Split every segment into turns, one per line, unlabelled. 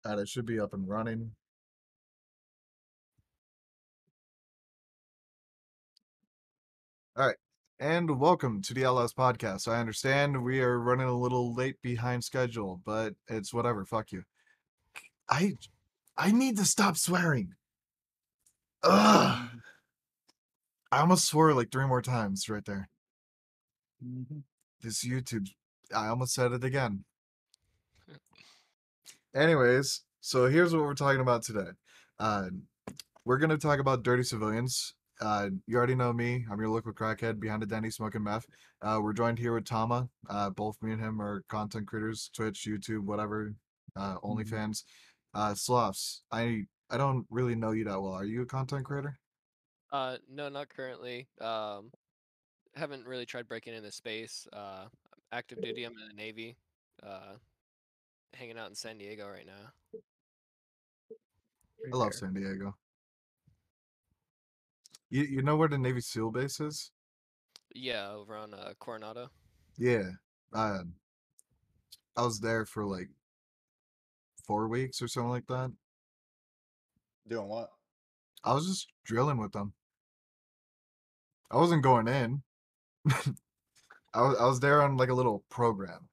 And it should be up and running. All right. And welcome to the Outlawz podcast. I understand we are running a little late behind schedule, but it's whatever. Fuck you. I I need to stop swearing. Ugh.
Mhm.
I almost swore like 3 more times right there.
Mhm.
This YouTube, I almost said it again. Anyways, so here's what we're talking about today. Uh, we're gonna talk about dirty civilians. You already know me. I'm your local crackhead behind the Denny smoking meth. We're joined here with Tama. Both me and him are content creators, Twitch, YouTube, whatever,
Mhm.
OnlyFans. Sloths, I don't really know you that well. Are you a content creator?
No, not currently. Haven't really tried breaking into space. Active duty. I'm in the Navy. Uh, Hanging out in San Diego right now.
I love
Prepare.
San Diego. You know where the Navy SEAL base is?
Yeah, over on Coronado.
Yeah. Uh, I was there for like 4 weeks or something like that.
Doing what?
I was just drilling with them. I wasn't going in. I was there on like a little program.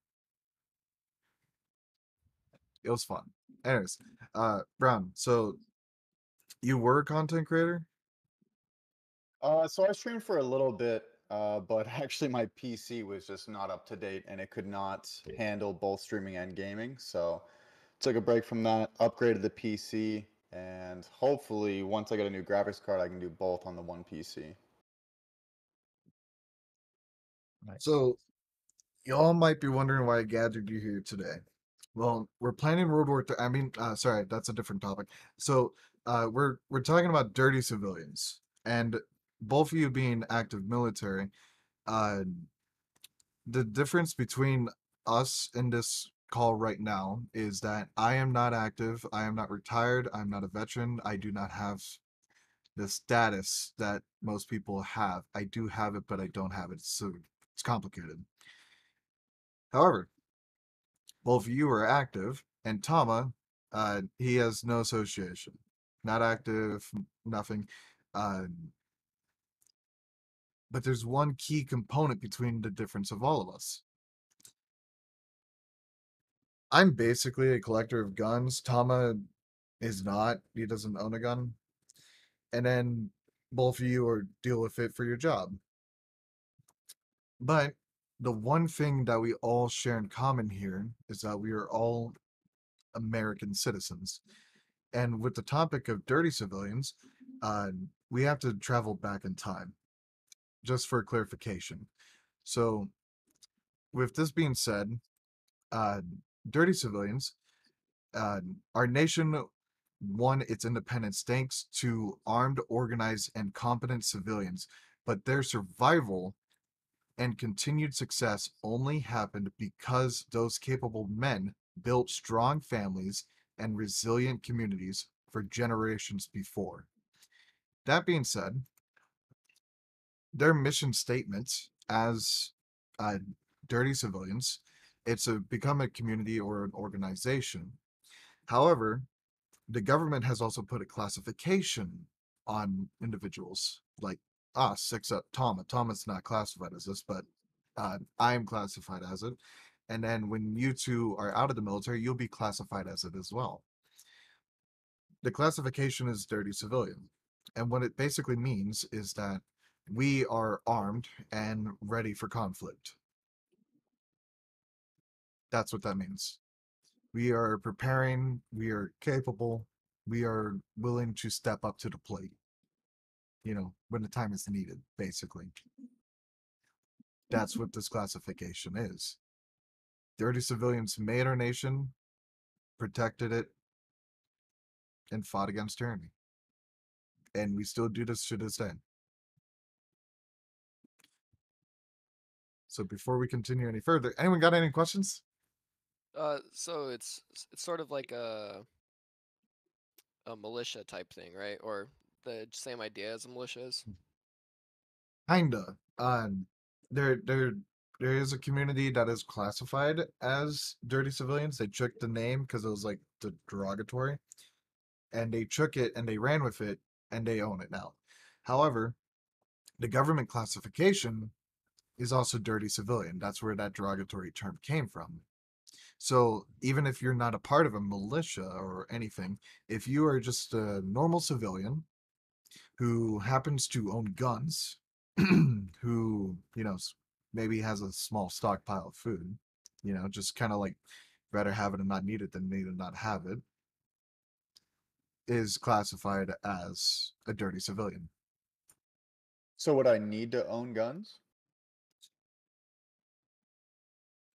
It was fun. Anyways, Brown, so you were a content creator?
So I streamed for a little bit, but actually my PC was just not up to date and it could not handle both streaming and gaming. So took a break from that, upgraded the PC, and hopefully once I get a new graphics card, I can do both on the one PC. Nice.
So y'all might be wondering why I gathered you here today. Well, we're planning World War III. I mean, sorry, that's a different topic. So, we're talking about dirty civilians, and both of you being active military. Uh, the difference between us in this call right now is that I am not active. I am not retired. I'm not a veteran. I do not have the status that most people have. I do have it, but I don't have it. So it's complicated. However, both of you are active, and Tama, he has no association, not active, nothing. Uh, but there's one key component between the difference of all of us. I'm basically a collector of guns. Tama is not. He doesn't own a gun. And then both of you are deal with it for your job. But the one thing that we all share in common here is that we are all American citizens. And with the topic of dirty civilians, uh, we have to travel back in time, just for clarification. So, with this being said, uh, dirty civilians, uh, our nation won its independence thanks to armed, organized, and competent civilians, but their survival and continued success only happened because those capable men built strong families and resilient communities for generations before. That being said, their mission statement as uh, dirty civilians, it's to become a community or an organization. However, the government has also put a classification on individuals like us, except Tom. Tom is not classified as this, but I am classified as it. And then when you two are out of the military, you'll be classified as it as well. The classification is dirty civilian. And what it basically means is that we are armed and ready for conflict. That's what that means. We are preparing, we are capable, we are willing to step up to the plate, when the time is needed, basically. That's what this classification is. Dirty civilians made our nation, protected it, and fought against tyranny. And we still do this to this day. So before we continue any further, anyone got any questions?
So it's sort of like a militia type thing, right? Or the same idea as a militia is.
Kinda. They're there is a community that is classified as dirty civilians. They took the name because it was like the derogatory, and they took it and they ran with it and they own it now. However, the government classification is also dirty civilian. That's where that derogatory term came from. So even if you're not a part of a militia or anything, if you are just a normal civilian who happens to own guns, who, maybe has a small stockpile of food, just kind of like rather have it and not need it than need and not have it, is classified as a dirty civilian.
So would I need to own guns?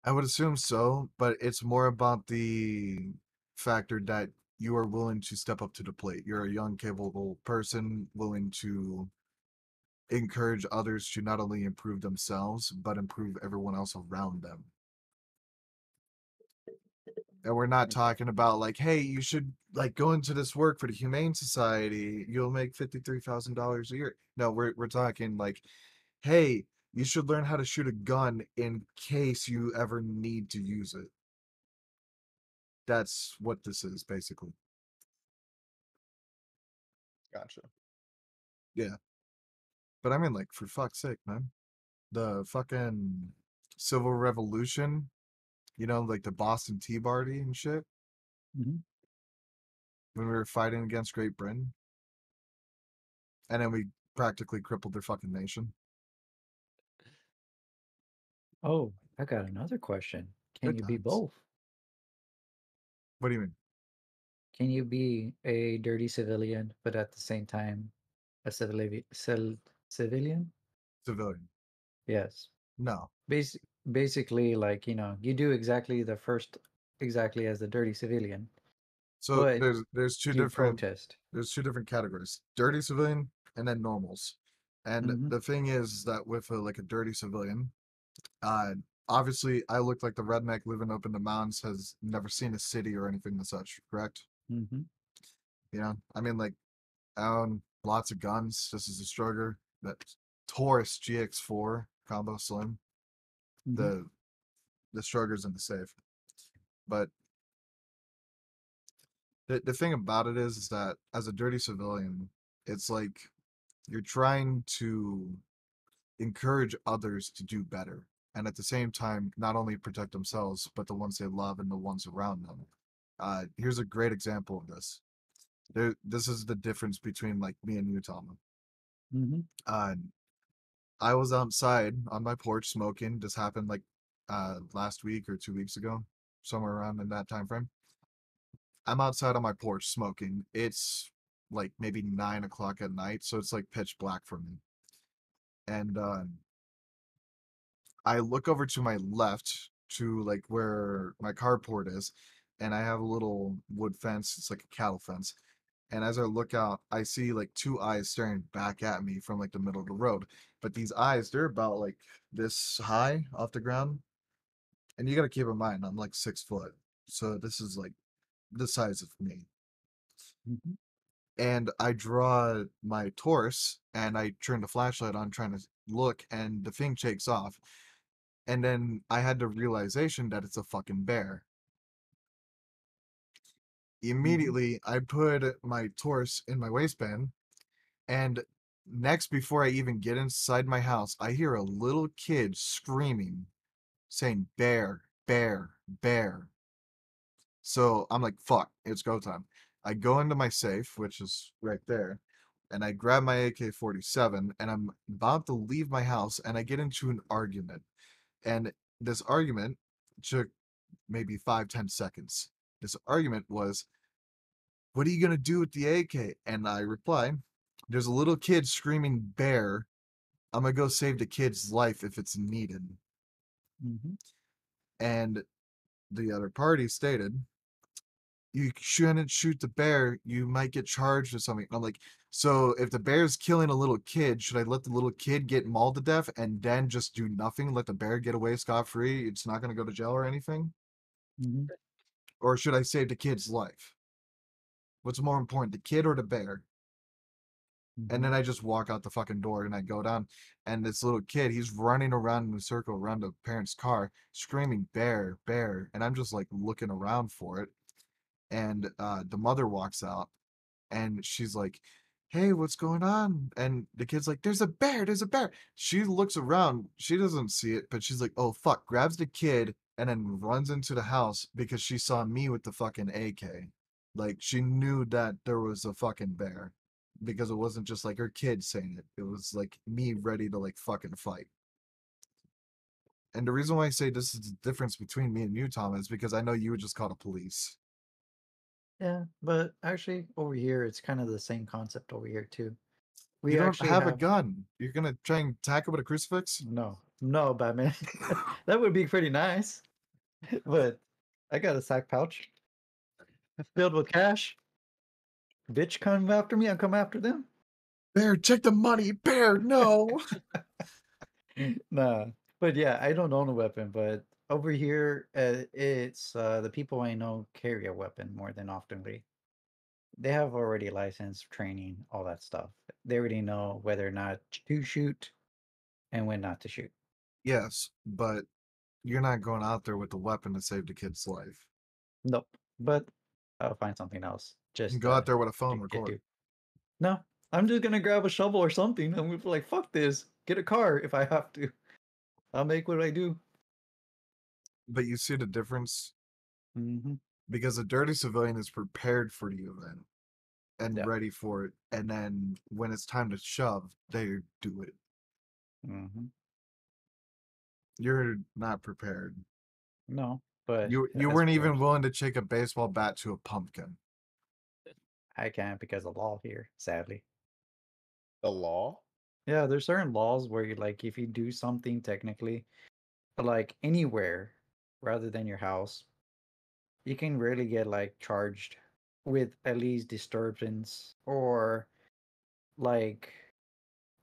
I would assume so, but it's more about the factor that you are willing to step up to the plate. You're a young, capable person willing to encourage others to not only improve themselves, but improve everyone else around them. And we're not
Okay.
talking about like, hey, you should like go into this work for the Humane Society. You'll make $53,000 a year. No, we're talking like, hey, you should learn how to shoot a gun in case you ever need to use it. That's what this is basically.
Gotcha.
Yeah. But I mean, like, for fuck's sake, man. The fucking Civil Revolution, like the Boston Tea Party and shit,
Mm-hmm.
when we were fighting against Great Britain, and then we practically crippled their fucking nation.
Oh, I got another question. Can
Good
you be
times.
both?
What do you mean?
Can you be a dirty civilian, but at the same time a civilian?
Civilian.
Yes.
No.
Bas- Basically, like, you do exactly as the dirty civilian,
So
but
there's two
you
different
protest.
there's two different categories: dirty civilian and then normals. And
Mm-hmm.
the thing is that with like a dirty civilian, uh, obviously I look like the redneck living up in the mountains, has never seen a city or anything as such, correct?
Mm-hmm.
I mean, like, I own lots of guns. This is a Stroger, that Taurus GX4 combo slim.
Mm-hmm.
The Stroger's in the safe. But the thing about it is that as a dirty civilian, it's like you're trying to encourage others to do better. And at the same time, not only protect themselves, but the ones they love and the ones around them. Here's a great example of this. This is the difference between like me and you, Tom.
Mm-hmm.
Uh, I was outside on my porch smoking. This happened like last week or 2 weeks ago, somewhere around in that time frame. I'm outside on my porch smoking. It's like maybe 9 o'clock at night, so it's like pitch black for me. And I look over to my left to like where my carport is, and I have a little wood fence. It's like a cattle fence. And as I look out, I see like two eyes staring back at me from like the middle of the road. But these eyes, they're about like this high off the ground. And you got to keep in mind, I'm like 6 foot. So this is like the size of me.
Mm-hmm.
And I draw my Taurus and I turn the flashlight on trying to look, and the thing shakes off. And then I had the realization that it's a fucking bear.
Mm-hmm.
Immediately, I put my Taurus in my waistband, and next, before I even get inside my house, I hear a little kid screaming, saying, "Bear, bear, bear." So I'm like, fuck, it's go time. I go into my safe, which is right there, and I grab my AK-47, and I'm about to leave my house, and I get into an argument. And this argument took maybe 5-10 seconds. This argument was, "What are you gonna do with the AK?" And I reply, "There's a little kid screaming bear. I'm gonna go save the kid's life if it's needed."
Mm-hmm.
And the other party stated, "You shouldn't shoot the bear. You might get charged or something." And I'm like, so if the bear's killing a little kid, should I let the little kid get mauled to death and then just do nothing, let the bear get away scot-free? It's not gonna go to jail or anything?
Mm-hmm.
Or should I save the kid's life? What's more important, the kid or the bear? And then I just walk out the fucking door and I go down, and this little kid, he's running around in a circle around the parent's car, screaming bear, bear, and I'm just like looking around for it. And the mother walks out, and she's like, "Hey, what's going on?" And the kid's like, "There's a bear, there's a bear." She looks around, she doesn't see it, but she's like, "Oh fuck!" Grabs the kid and then runs into the house because she saw me with the fucking AK. Like she knew that there was a fucking bear because it wasn't just like her kid saying it. It was like me ready to like fucking fight. And the reason why I say this is the difference between me and you, Tom, is because I know you would just call the police.
Yeah, but actually over here it's kind of the same concept over here too. We
You don't
actually
have a gun. You're gonna try and tackle with a crucifix?
no, Batman. That would be pretty nice. But I got a sack pouch filled with cash. Bitch come after me, I come after them.
Bear, check the money. Bear, no.
Nah. But yeah, I don't own a weapon, but over here it's the people I know carry a weapon more than oftenly. They have already license, training, all that stuff. They already know whether or not to shoot and when not to shoot.
Yes, but you're not going out there with a weapon to save the kid's life.
Nope. But I'll find something else.
You can
Just
go out there with a phone,
get
record.
to. No, I'm just gonna grab a shovel or something. I'm gonna be like, fuck this. Get a car if I have to. I'll make what I do.
But you see the difference?
Mm-hmm.
Because a dirty civilian is prepared for the event and
Yeah.
ready for it. And then when it's time to shove, they do it.
Mm-hmm.
You're not prepared.
No, but
You
as
weren't
far
even
as
willing to take a baseball bat to a pumpkin.
I can't because of law here, sadly.
The law?
Yeah, there's certain laws where you like if you do something technically, like anywhere rather than your house, you can really get like charged with at least disturbance or like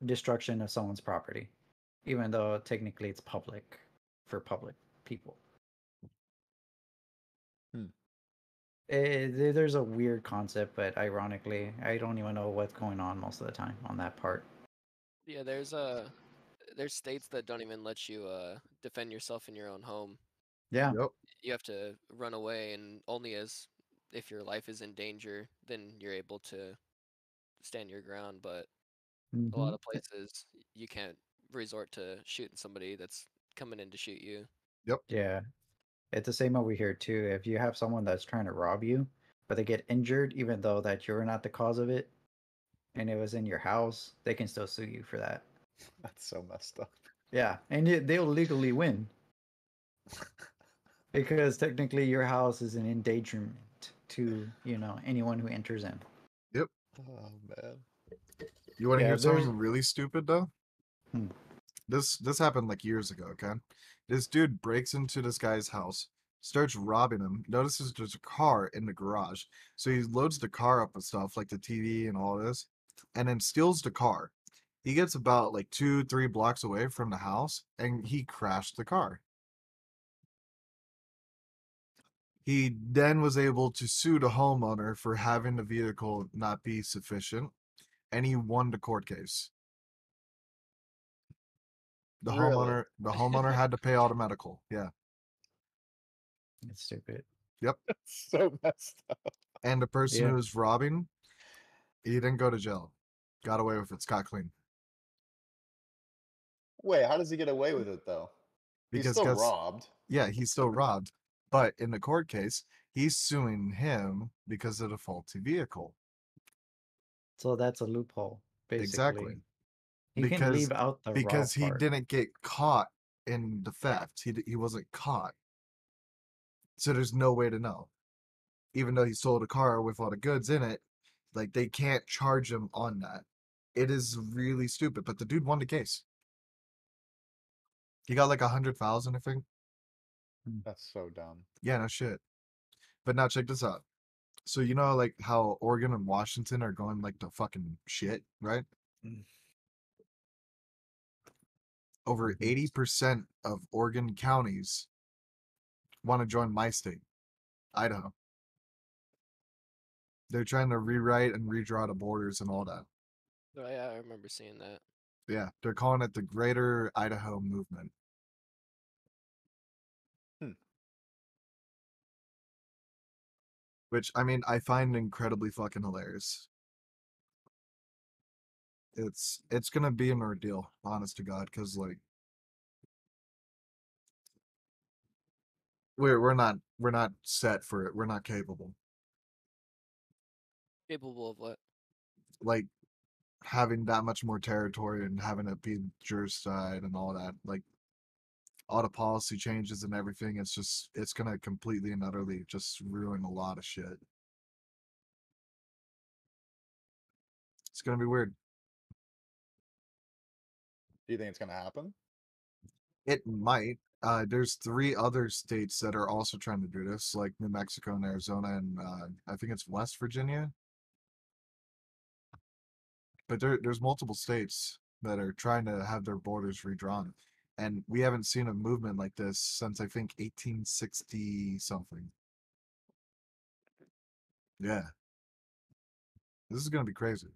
destruction of someone's property, even though technically it's public for public people.
Hmm.
There's a weird concept, but ironically, I don't even know what's going on most of the time on that part.
Yeah, there's states that don't even let you defend yourself in your own home.
Yeah.
Yep.
You have to run away, and only as if your life is in danger, then you're able to stand your ground. But a lot
Mm-hmm.
of places you can't resort to shooting somebody that's coming in to shoot you.
Yep.
Yeah. It's the same over here too. If you have someone that's trying to rob you, but they get injured, even though that you're not the cause of it, and it was in your house, they can still sue you for that.
That's so messed up.
Yeah, and they'll legally win because technically your house is an endangerment to anyone who enters in.
Yep.
Oh man.
You want to
Yeah,
hear
there's
something really stupid though?
Hmm.
This happened like years ago, okay? This dude breaks into this guy's house, starts robbing him, notices there's a car in the garage. So he loads the car up with stuff like the TV and all this, and then steals the car. He gets about like 2, 3 blocks away from the house and he crashed the car. He then was able to sue the homeowner for having the vehicle not be sufficient, and he won the court case.
Really?
The homeowner had to pay all the medical. Yeah.
it's stupid.
Yep.
That's so messed up.
And the person
Yeah.
who was robbing, he didn't go to jail. Got away with it. Scot clean.
Wait, how does he get away with it though? He's
Because
still
guess
robbed.
yeah, he's still robbed. But in the court case, he's suing him because of the faulty vehicle.
So that's a loophole, basically.
Exactly.
He can leave out the raw
he
part.
didn't get caught in the theft. He wasn't caught. So there's no way to know. Even though he sold a car with all the goods in it, like they can't charge him on that. It is really stupid. But the dude won the case. He got like 100,000, I think.
That's so dumb.
Yeah, no shit. But now check this out. So you know like how Oregon and Washington are going like the fucking shit, right?
Mm.
Over 80% of Oregon counties want to join my state, Idaho. They're trying to rewrite and redraw the borders and all that.
Oh, yeah, I remember seeing that.
Yeah, they're calling it the Greater Idaho Movement.
Hmm.
Which, I mean, I find incredibly fucking hilarious. It's gonna be an ordeal, honest to God, because like we're not set for it. We're not capable.
Capable of what?
Like having that much more territory and having it be jurisdiction and all that. Like all the policy changes and everything. It's gonna completely and utterly just ruin a lot of shit. It's gonna be weird.
Do you think it's gonna happen?
It might. There's 3 other states that are also trying to do this, like New Mexico and Arizona, and I think it's West Virginia. But there's multiple states that are trying to have their borders redrawn, and we haven't seen a movement like this since I think 1860 something. Yeah, this is gonna be crazy.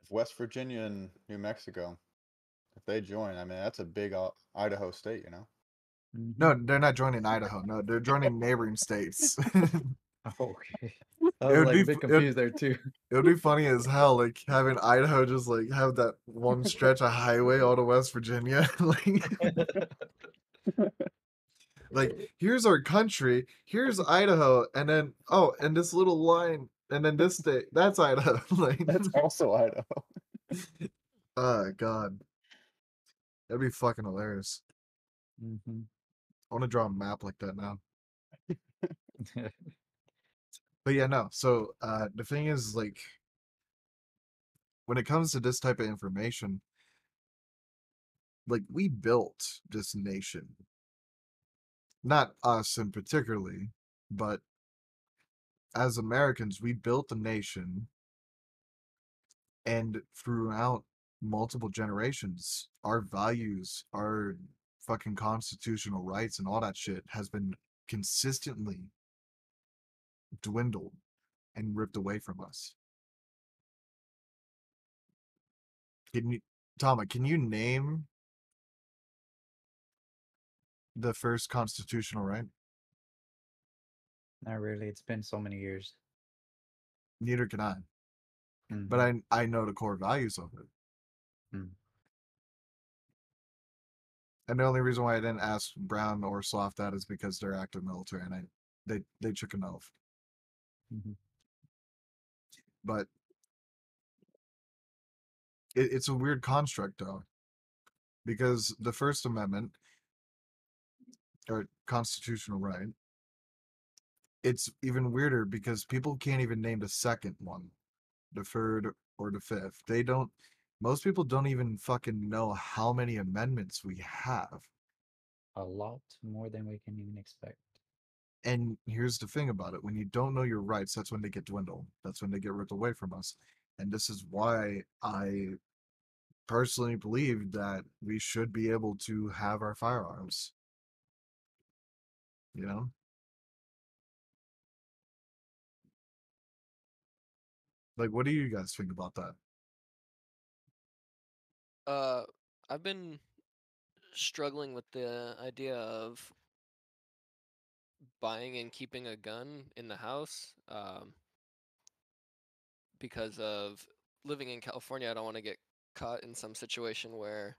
If West Virginia and New Mexico, if they join, I mean that's a big Idaho state, you know.
No, they're not joining Idaho. No, they're joining neighboring states.
Okay. I
It
was
would
like
be
a bit confused there too.
it would be funny as hell, like having Idaho just like have that one stretch of highway all to West Virginia. Like here's our country, here's Idaho, and then and this little line, and then this state, that's Idaho. Like,
That's also Idaho.
oh god, that'd be fucking hilarious.
Hmm.
I want to draw a map like that now. But yeah, no. So the thing is, like, when it comes to this type of information, like we built this nation, not us in particularly, but as Americans, we built the nation, and throughout multiple generations, our values, our fucking constitutional rights, and all that shit has been consistently dwindled and ripped away from us. Can you, Tama, can you name the first constitutional right?
Not really. It's been so many years.
Neither can I. But
Mhm.
I know the core values of it.
Mm.
And the only reason why I didn't ask Brown or Soft that is because they're active military and they took an oath.
Mhm.
But it's a weird construct though. Because the First Amendment or constitutional right, it's even weirder because people can't even name the second one, the third or the fifth. They don't most people don't even fucking know how many amendments we have.
A lot more than we can even expect.
And here's the thing about it, when you don't know your rights, that's when they get dwindled. That's when they get ripped away from us. And this is why I personally believe that we should be able to have our firearms. You know? Like, what do you guys think about that?
I've been struggling with the idea of buying and keeping a gun in the house, because of living in California. I don't want to get caught in some situation where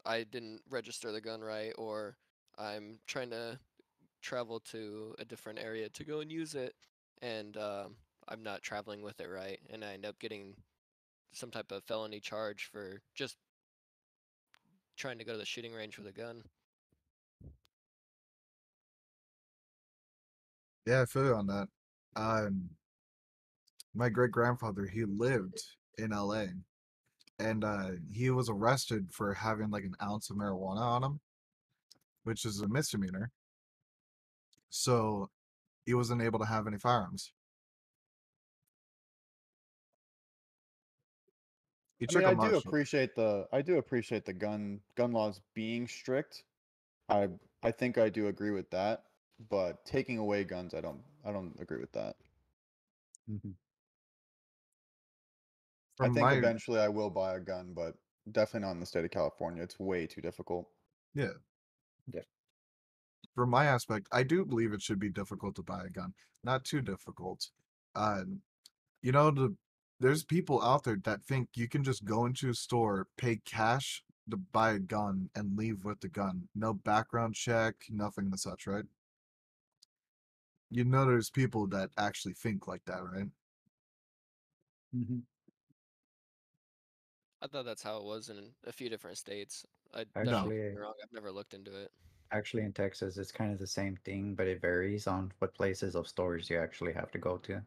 I didn't register the gun right, or I'm trying to travel to a different area to go and use it, and I'm not traveling with it right, and I end up getting some type of felony charge for just trying to go to the shooting range with a gun.
Yeah, I feel you on that. Um, my great grandfather, he lived in LA, and he was arrested for having like an ounce of marijuana on him, which is a misdemeanor. So he wasn't able to have any firearms. He
I mean,
took a marshal.
I do appreciate the gun laws being strict. I I think I do agree with that, but taking away guns, I don't agree with that.
Mhm.
I
From
think
my
eventually I will buy a gun, but definitely not in the state of California. It's way too difficult.
yeah,
Yeah.
from my aspect, I do believe it should be difficult to buy a gun. Not too difficult. Uh, you know, there's people out there that think you can just go into a store, pay cash to buy a gun, and leave with the gun. No background check, nothing as such, right? You know, there's people that actually think like that, right?
Hmm.
I thought that's how it was in a few different states. I definitely
No.
could
Actually,
be wrong. I've never looked into it.
actually in Texas, it's kind of the same thing, but it varies on what places of stores you actually have to go to.
But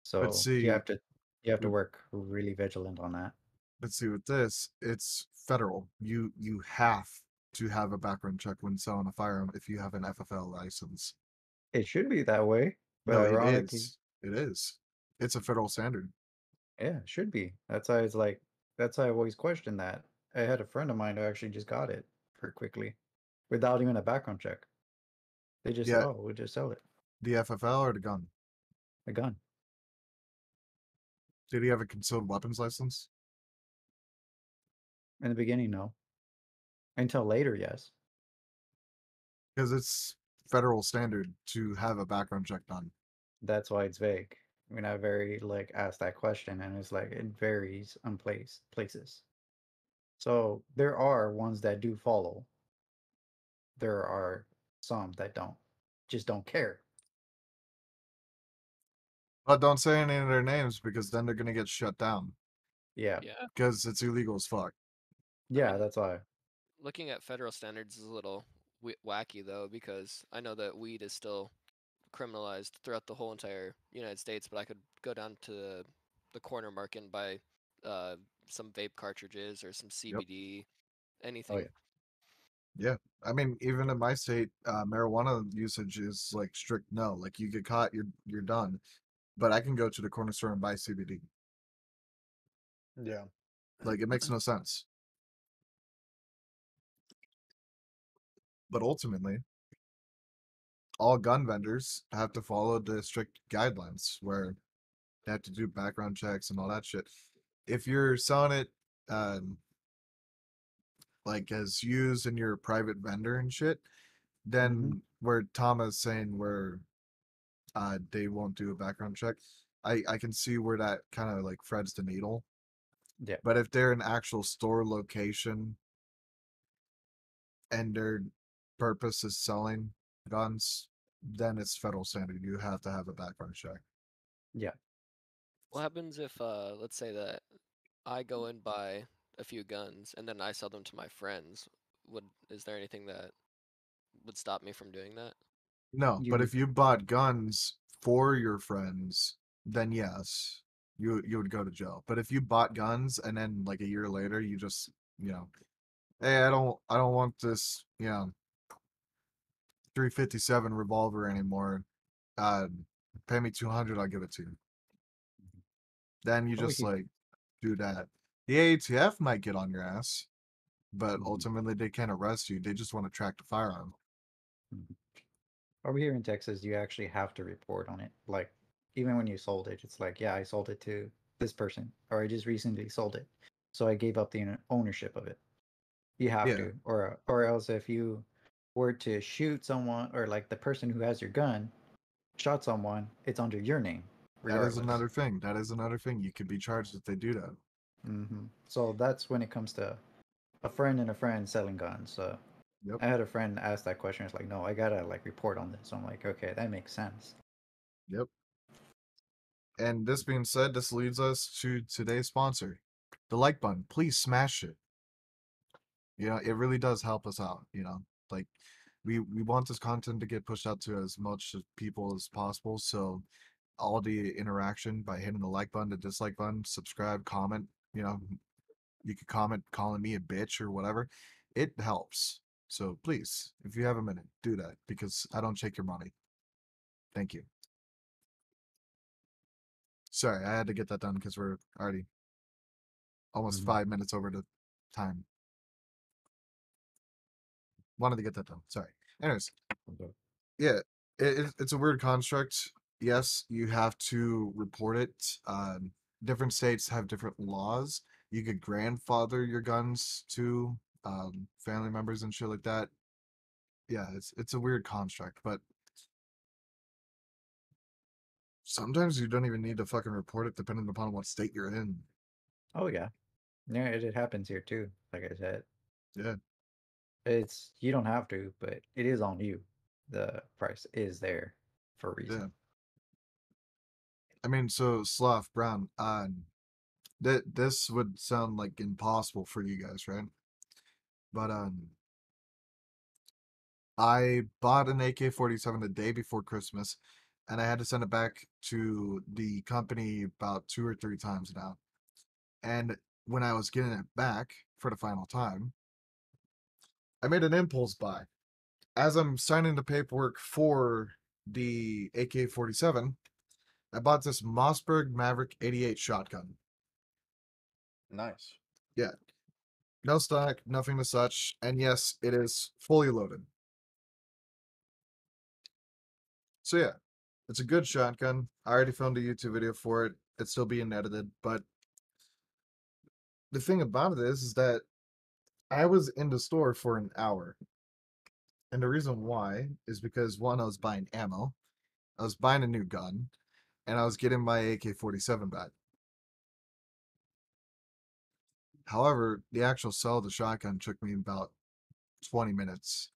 So
see,
you have to
with
work really vigilant on that.
with this, it's federal. You have to have a background check when selling a firearm if you have an FFL license.
It should be that way, but
No, it
ironically,
is. It is. It's a federal standard.
yeah, it should be. That's why it's like that's why I've always questioned that. I had a friend of mine who actually just got it pretty quickly without even a background check. They just said,
Yeah,
"Oh, we'll just sell it."
the FFL or the gun.
A gun.
Did he have a concealed weapons license?
In the beginning, no. Until later, yes.
Because it's federal standard to have a background check done.
That's why it's vague. I mean, I very like asked that question, and it's like it varies on places. So there are ones that do follow. There are some that don't, just don't care.
But don't say any of their names because then they're gonna get shut down.
Yeah,
Yeah.
Because it's illegal as fuck.
I
yeah,
mean,
that's why.
looking at federal standards is a little wacky though, because I know that weed is still criminalized throughout the whole entire United States, but I could go down to the corner market and buy uh, some vape cartridges or some
Yep.
CBD,
Oh
anything.
yeah.
Yeah. I mean, even in my state, marijuana usage is like strict no. Like you get caught, you're done. But I can go to the corner store and buy CBD.
Yeah.
Like it makes no sense. But ultimately, all gun vendors have to follow the strict guidelines where they have to do background checks and all that shit. If you're selling it like as used in your private vendor and shit,
Hmm.
then where Tom is saying where they won't do a background check, I can see where that kind of like threads the needle.
Yeah,
But if they're an actual store location and their purpose is selling guns, then it's federal standard. You have to have a background check.
yeah.
What happens if, let's say that I go and buy a few guns and then I sell them to my friends? Is there anything that would stop me from doing that?
No, but
You
if you bought guns for your friends, then yes, you would go to jail. But if you bought guns and then like a year later you just, you know, hey, I don't want this, 357 revolver anymore. Uh pay me 200, I'll give it to you. Then you
over
just
here.
like do that. The ATF might get on your ass, but
Mhm,
ultimately they can't arrest you. They just want to track the firearm.
mhm. Over here in Texas, you actually have to report on it. Like even when you sold it, it's like, yeah, I sold it to this person, or I just recently sold it, so I gave up the ownership of it. You have
Yeah,
to, or else if you were to shoot someone, or like the person who has your gun shot someone, it's under your name,
that is
regardless.
another thing. That is another thing. You could be charged if they do that.
So that's when it comes to a friend and a friend selling guns. So
Yep.
I had a friend ask that question. It's like, no, I gotta like report on this. So I'm like, okay, that makes sense.
Yep. And this being said, this leads us to today's sponsor, the like button. Please smash it. It really does help us out. Like we want this content to get pushed out to as much people as possible. So all the interaction by hitting the like button, the dislike button, subscribe, comment. You could comment calling me a bitch or whatever. It helps. So please, if you have a minute, do that because I don't take your money. Thank you. Sorry, I had to get that done because we're already almost
Mhm.
5 minutes over the time. Wanted to get that done. Sorry. Anyways,
Okay.
yeah, it's a weird construct. Yes, you have to report it. different states have different laws. You could grandfather your guns to family members and shit like that. Yeah, it's a weird construct, but sometimes you don't even need to fucking report it depending upon what state you're in.
Oh yeah, yeah, it happens here too. Like I said,
Yeah,
it's you don't have to, but it is on you. The price is there for a
yeah.
reason.
I mean, so Sloth Brown, this would sound like impossible for you guys, right? But I bought an AK-47 the day before Christmas, and I had to send it back to the company about 2 or 3 times now. And when I was getting it back for the final time, I made an impulse buy. As I'm signing the paperwork for the AK-47, I bought this Mossberg Maverick 88 shotgun.
Nice.
Yeah, no stock, nothing as such, and yes, it is fully loaded. So yeah, it's a good shotgun. I already filmed a YouTube video for it. It's still being edited, but the thing about it is that I was in the store for an hour. And the reason why is because one, I was buying ammo, I was buying a new gun, and I was getting my AK-47 back. However, the actual sell of the shotgun took me about 20 minutes.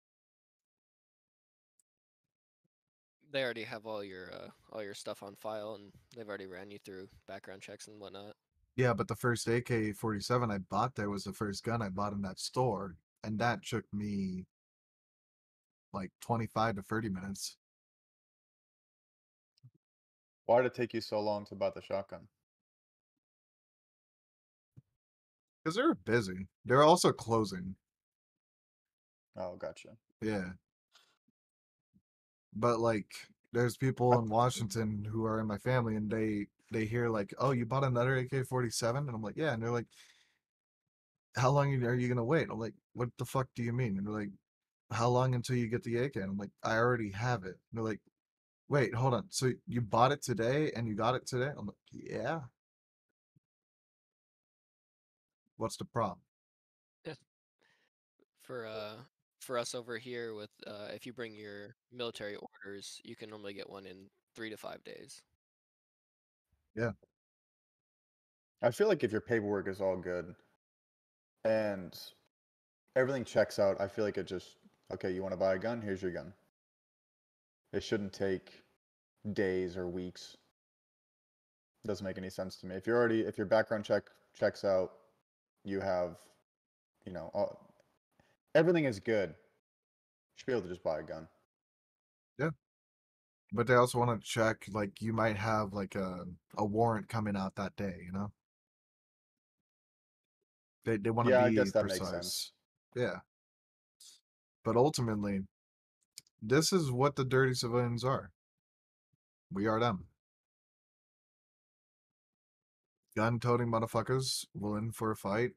They already have all your stuff on file, and they've already ran you through background checks and whatnot.
Yeah, but the first AK-47 I bought there was the first gun I bought in that store, and that took me like 25 to 30 minutes.
Why did it take you so long to buy the shotgun?
Because they were busy. They were also closing.
Oh, gotcha.
Yeah. But like there's people in Washington who are in my family and they hear like, "Oh, you bought another AK-47?" And I'm like, "Yeah." And they're like, "How long are you gonna wait?" I'm like, "What the fuck do you mean?" And they're like, "How long until you get the AK?" And I'm like, "I already have it." And they're like, "Wait, hold on. So you bought it today and you got it today?" I'm like, "Yeah." What's the problem?
For for us over here, with if you bring your military orders, you can normally get one in 3 to 5 days.
Yeah.
I feel like if your paperwork is all good and everything checks out, I feel like it just, okay, you want to buy a gun? Here's your gun. It shouldn't take days or weeks. Doesn't make any sense to me. If your background checks out, you have, everything is good. You should be able to just buy a gun.
Yeah. But they also want to check like you might have like a warrant coming out that day, you know? They want to
Yeah, I
be
guess that makes sense.
precise. Yeah. But ultimately, this is what the dirty civilians are. We are them. Gun-toting motherfuckers willing for a fight,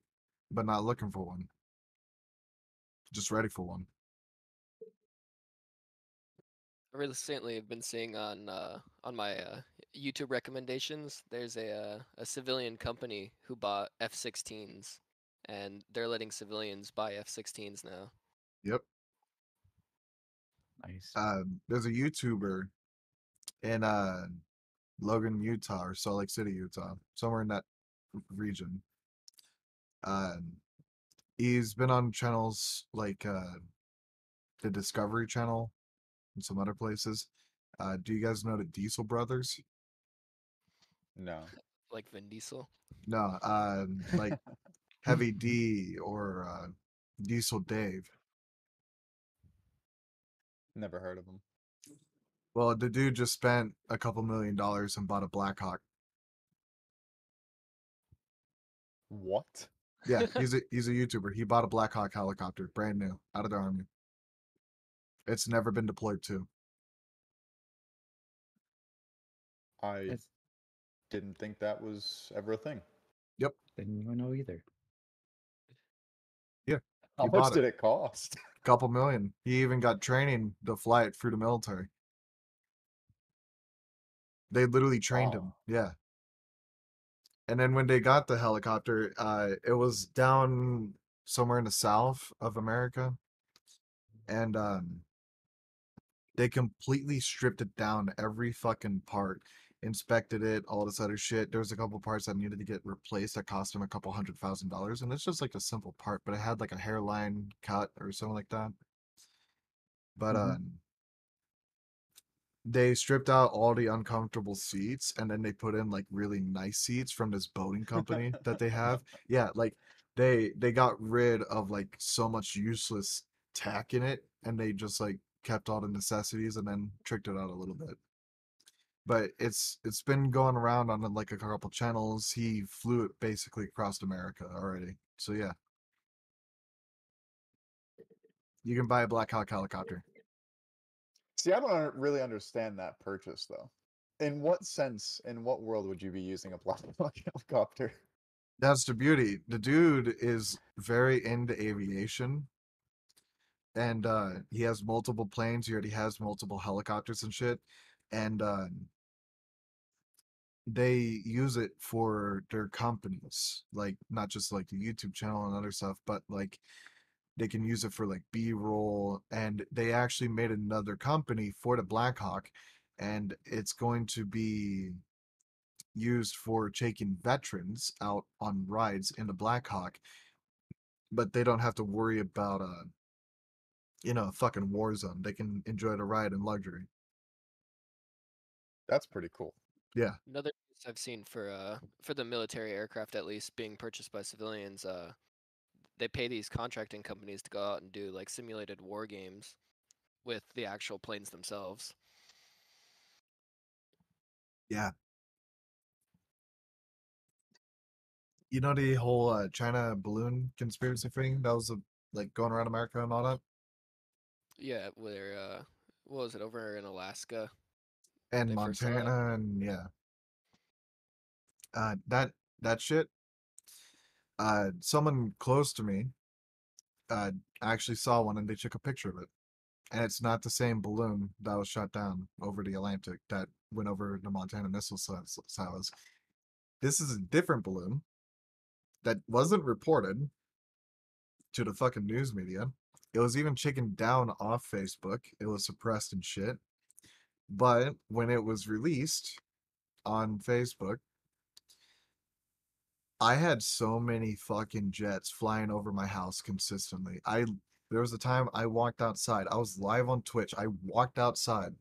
but not looking for one. Just ready for one.
I recently have been seeing on my YouTube recommendations. There's a civilian company who bought F-16s, and they're letting civilians buy F-16s now.
Yep.
Nice.
There's a YouTuber in Logan, Utah, or Salt Lake City, Utah, somewhere in that region. Uh, he's been on channels like the Discovery Channel and some other places. Do you guys know the Diesel Brothers?
No.
Like Vin Diesel.
No, like Heavy D or Diesel Dave.
Never heard of them.
Well, the dude just spent a couple $1 million and bought a Blackhawk.
What?
Yeah, he's a YouTuber. He bought a Blackhawk helicopter, brand new, out of the army. It's never been deployed to.
I
That's
didn't think that was ever a thing.
Yep.
didn't even know either.
Yeah.
How
He
much
bought it.
did it cost?
Couple million. He even got training to fly it through the military. They literally trained
Wow.
him. Yeah. And then when they got the helicopter, it was down somewhere in the south of America, and they completely stripped it down, every fucking part, inspected it, all this other shit. There was a couple parts that needed to get replaced that cost them a couple $100,000, and it's just like a simple part, but it had like a hairline cut or something like that. But they stripped out all the uncomfortable seats, and then they put in like really nice seats from this boating company that they have. Yeah, like they got rid of like so much useless tack in it, and they just like kept all the necessities and then tricked it out a little bit. But it's been going around on like a couple channels. He flew it basically across America already. So yeah, you can buy a Black Hawk helicopter.
See, I don't really understand that purchase though. In what sense, in what world would you be using a black hawk helicopter?
That's the beauty. The dude is very into aviation, and he has multiple planes. He already has multiple helicopters and shit, and they use it for their companies, like not just like the YouTube channel and other stuff, but like they can use it for like B-roll. And they actually made another company for the Blackhawk, and it's going to be used for taking veterans out on rides in the Blackhawk, but they don't have to worry about a fucking war zone. They can enjoy the ride in luxury.
That's pretty cool.
Yeah.
Another use I've seen for the military aircraft at least being purchased by civilians, they pay these contracting companies to go out and do like simulated war games with the actual planes themselves.
Yeah. You know the whole China balloon conspiracy thing that was like going around America and all that,
Yeah, where what was it over in Alaska?
and
They first saw it.
Montana, and yeah, that shit. Someone close to me uh actually saw one, and they took a picture of it, and it's not the same balloon that was shot down over the Atlantic that went over the Montana missile silos. This is a different balloon that wasn't reported to the fucking news media. It was even taken down off Facebook. It was suppressed and shit. But when it was released on Facebook, I had so many fucking jets flying over my house consistently. There was a time I walked outside. I was live on Twitch. I walked outside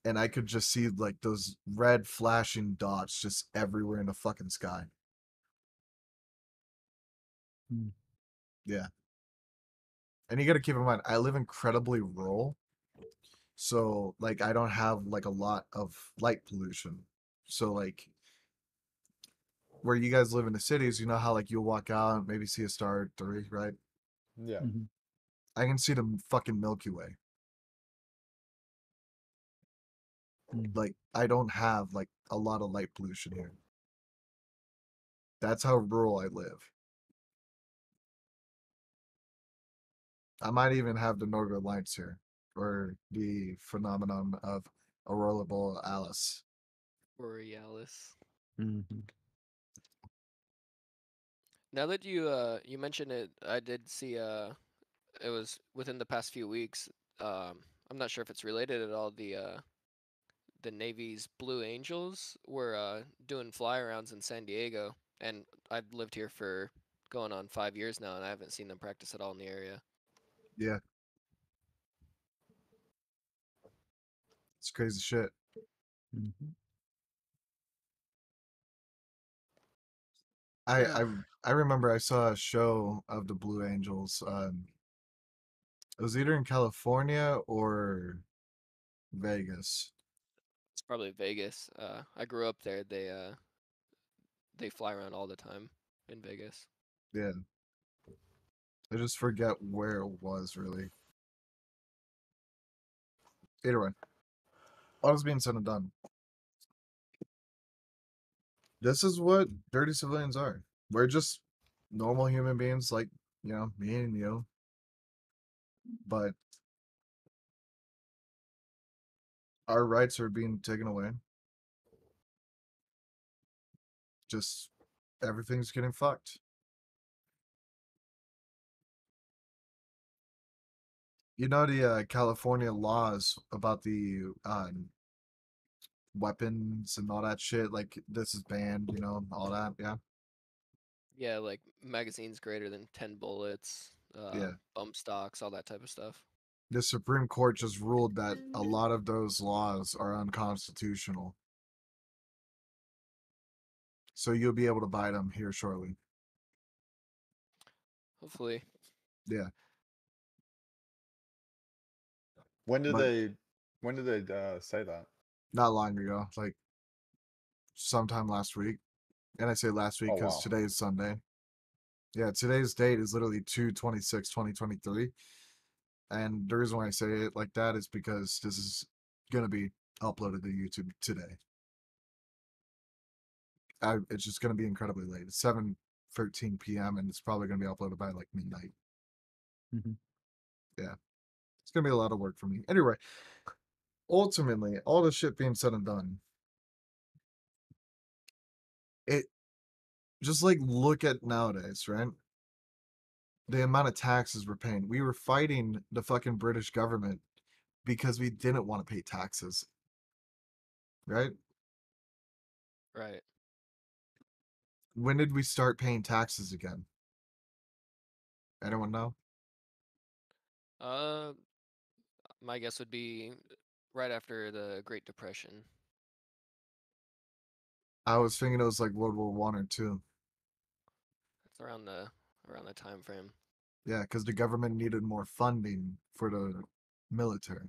and I could just see like those red flashing dots just everywhere in the fucking sky.
Mm.
Yeah. And you got to keep in mind, I live incredibly rural. So like I don't have like a lot of light pollution. So like where you guys live in the cities, you know how like you'll walk out and maybe see a star or three, right?
Yeah.
Mhm.
I can see the fucking Milky Way.
Mm.
Like I don't have like a lot of light pollution here. That's how rural I live. I might even have the Northern Lights here, or the phenomenon of aurora borealis.
Borealis.
Mhm.
Now that you mentioned it, I did see it was within the past few weeks. I'm not sure if it's related at all. The Navy's Blue Angels were doing fly-arounds in San Diego, and I've lived here for going on 5 years now, and I haven't seen them practice at all in the area.
Yeah, it's crazy shit.
Mhm.
I I I remember I saw a show of the Blue Angels. It was either in California or Vegas.
It's probably Vegas. I grew up there. They fly around all the time in Vegas.
Yeah, I just forget where it was really. Either way, all this being said and done, this is what dirty civilians are. We're just normal human beings, like me and you, but our rights are being taken away. just everything's getting fucked. You know the California laws about the weapons and all that shit. Like this is banned, you know, all that. Yeah,
Yeah, like magazines greater than 10 bullets,
yeah.
bump stocks, all that type of stuff.
The Supreme Court just ruled that a lot of those laws are unconstitutional. So you'll be able to buy them here shortly.
Hopefully.
Yeah,
When did
but
they say that?
not long ago, like sometime last week. And I say last week
Oh
because
wow.
today is Sunday. Yeah, today's date is literally 2/26/2023. And the reason why I say it like that is because this is gonna be uploaded to YouTube today. It's just gonna be incredibly late. It's 7:13 p.m. and it's probably gonna be uploaded by like midnight.
Mhm.
Yeah, it's gonna be a lot of work for me. Anyway, ultimately, all this shit being said and done, it just like look at nowadays, right? The amount of taxes we're paying. We were fighting the fucking British government because we didn't want to pay taxes, right?
Right.
When did we start paying taxes again? Anyone know?
Uh, my guess would be right after the Great Depression.
I was thinking it was like World War One or two.
It's around the time frame.
Yeah, because the government needed more funding for the military.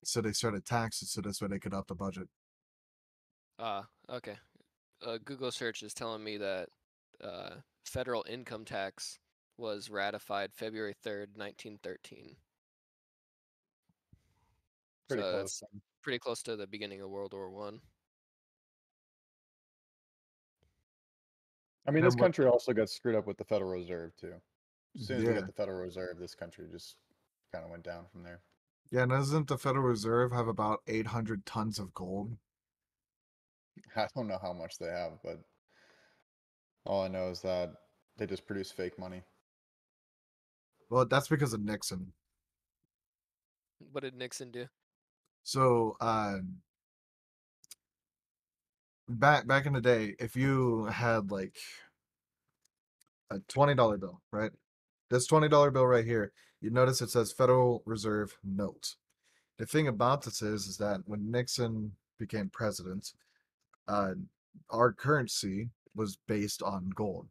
So they started taxes so this way they could up the budget.
Okay. Google search is telling me that federal income tax was ratified February 3rd, 1913.
Pretty
So
close.
that's pretty close to the beginning of World War One.
I mean,
And
this
then what?
country also got screwed up with the Federal Reserve too. As soon as we
Yeah,
got the Federal Reserve, this country just kind of went down from there.
yeah. And doesn't the Federal Reserve have about 800 tons of gold?
I don't know how much they have, but all I know is that they just produce fake money.
Well, that's because of Nixon.
What did Nixon do?
So, back in the day, if you had like a $20 bill, right? This $20 bill right here, you notice it says Federal Reserve Note. The thing about this is that when Nixon became president, uh, our currency was based on gold.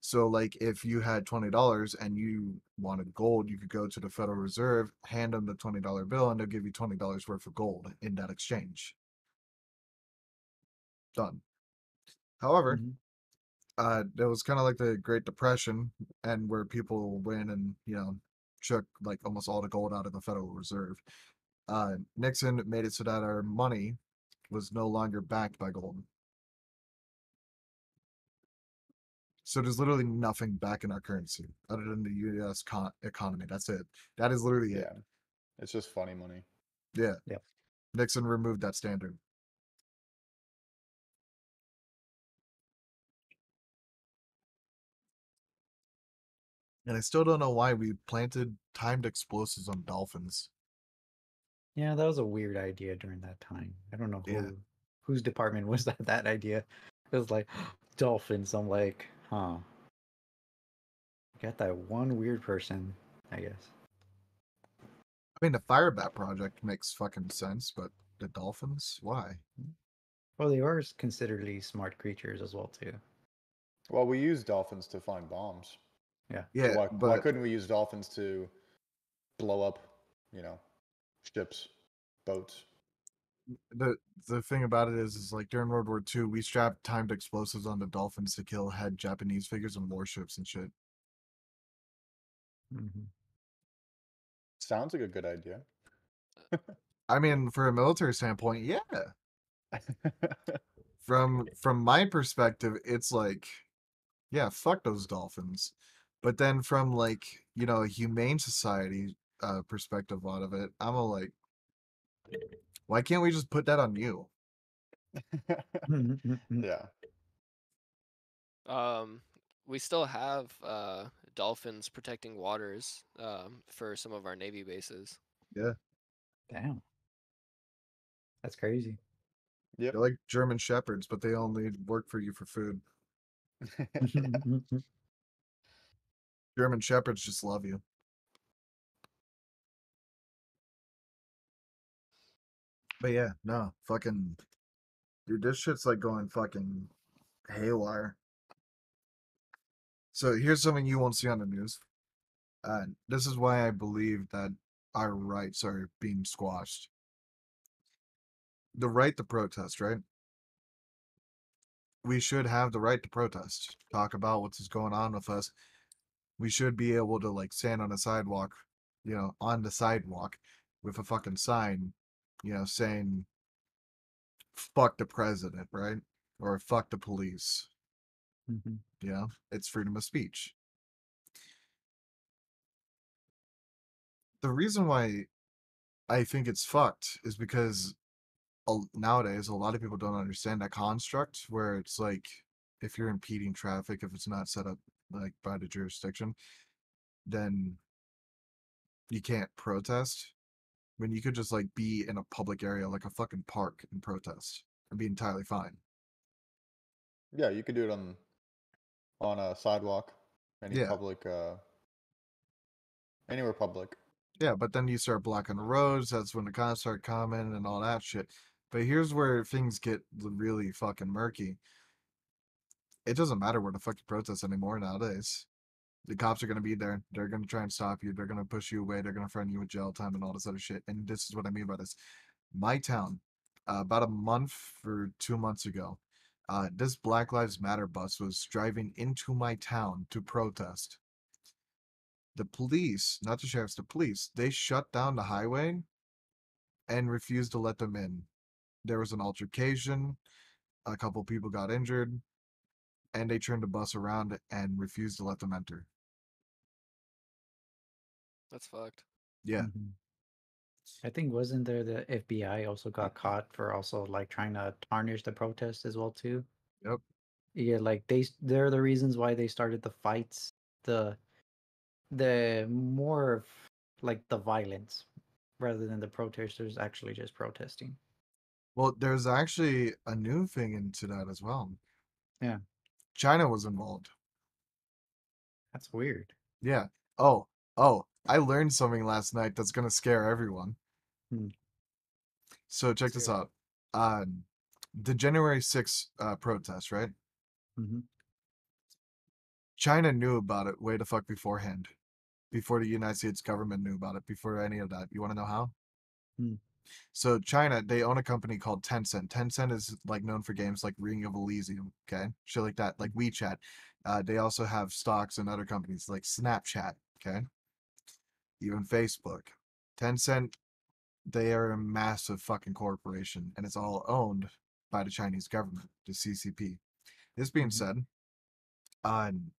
So, like, if you had $20 and you wanted gold, you could go to the Federal Reserve, hand them the $20 bill, and they'll give you $20 worth of gold in that exchange. Done. However,
Mhm.
it was kind of like the Great Depression, and where people went and took like almost all the gold out of the Federal Reserve. Nixon made it so that our money was no longer backed by gold. So there's literally nothing back in our currency other than the U.S. Economy. That's it. That is literally it.
Yeah, it's just funny money.
Yeah.
Yep.
Nixon removed that standard. And I still don't know why we planted timed explosives on dolphins.
Yeah, that was a weird idea during that time. I don't know
Yeah.
whose department was that idea. It was like dolphins. I'm like, huh. Got that one weird person, I guess.
I mean, the Firebat project makes fucking sense, but the dolphins? Why?
Well, they are consideredly smart creatures as well too.
Well, we use dolphins to find bombs.
Yeah.
So
Yeah,
why
but
couldn't we use dolphins to blow up, you know, ships, boats?
the the thing about it is like during World War II, we strapped timed explosives on the dolphins to kill head Japanese figures and warships and shit.
Mm-hmm.
Sounds like a good idea.
I mean, for a military standpoint, yeah. From my perspective, it's like, yeah, fuck those dolphins. But then from like, a humane society perspective out of it, I'm like, why can't we just put that on you?
Yeah.
Um, we still have dolphins protecting waters for some of our Navy bases.
Yeah,
Damn, that's crazy.
Yep.
they're like German shepherds, but they only work for you for food. German shepherds just love you. But yeah, no, fucking dude, this shit's like going fucking haywire. So here's something you won't see on the news. This is why I believe that our rights are being squashed. The right to protest, right? We should have the right to protest. Talk about what's going on with us. We should be able to like stand on a sidewalk, on the sidewalk with a fucking sign, saying fuck the president, right? Or fuck the police.
Mhm.
It's freedom of speech. The reason why I think it's fucked is because nowadays a lot of people don't understand that construct where it's like if you're impeding traffic, if it's not set up like by the jurisdiction, then you can't protest. When you could just like be in a public area like a fucking park and protest and be entirely fine.
Yeah, you could do it on a sidewalk, any
Yeah.
public, anywhere public.
Yeah, but then you start blocking the roads, that's when the cops start coming and all that shit. But here's where things get really fucking murky. It doesn't matter where the fuck you protest anymore nowadays. The cops are going to be there. They're going to try and stop you. They're going to push you away. They're going to threaten you with jail time and all this other shit. And this is what I mean by this. My town, about a month or 2 months ago, this Black Lives Matter bus was driving into my town to protest. The police, not the sheriffs, the police, they shut down the highway and refused to let them in. There was an altercation. A couple people got injured, and they turned the bus around and refused to let them enter.
That's fucked.
Yeah.
Mhm. I think wasn't there the FBI also got caught for also like trying to tarnish the protest as well too?
Yep.
Yeah, like they're the reasons why they started the fights, the more of like the violence rather than the protesters actually just protesting.
Well, there's actually a new thing into that as well.
Yeah,
China was involved.
that's weird.
Yeah. I learned something last night that's gonna scare everyone.
Hmm.
So check this
Scary.
out. The January 6th protest, right?
Hmm.
China knew about it way the fuck beforehand. Before the United States government knew about it, before any of that. You want to know how?
Hmm.
So China, they own a company called Tencent. Tencent is like known for games like Ring of Elysium, okay, shit like that, like WeChat. They also have stocks in other companies like Snapchat, okay, even Facebook. Tencent, they are a massive fucking corporation, and it's all owned by the Chinese government, the CCP. This being
Hmm.
said, on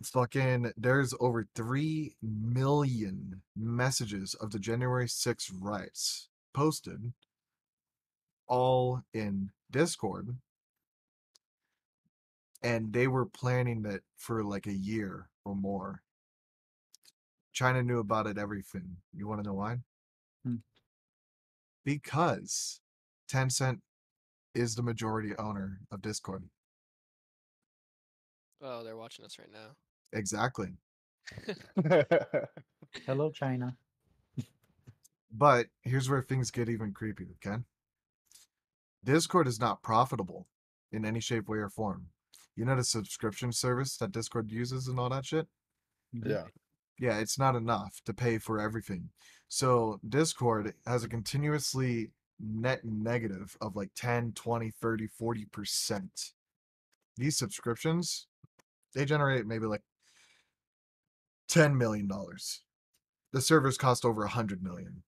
fucking there's over 3 million messages of the January 6th riots posted all in Discord, and they were planning it for like a year or more. China knew about it, everything. You want to know why?
Hmm.
Because Tencent is the majority owner of Discord.
Oh, they're watching us right now.
Exactly.
Hello, China.
But here's where things get even creepy, okay? Discord is not profitable in any shape, way, or form. You know the subscription service that Discord uses and all that shit?
Mhm.
Yeah.
Yeah, it's not enough to pay for everything. So Discord has a continuously net negative of like 10, 20, 30, 40%. These subscriptions, they generate maybe like $10 million. The servers cost over 100 million.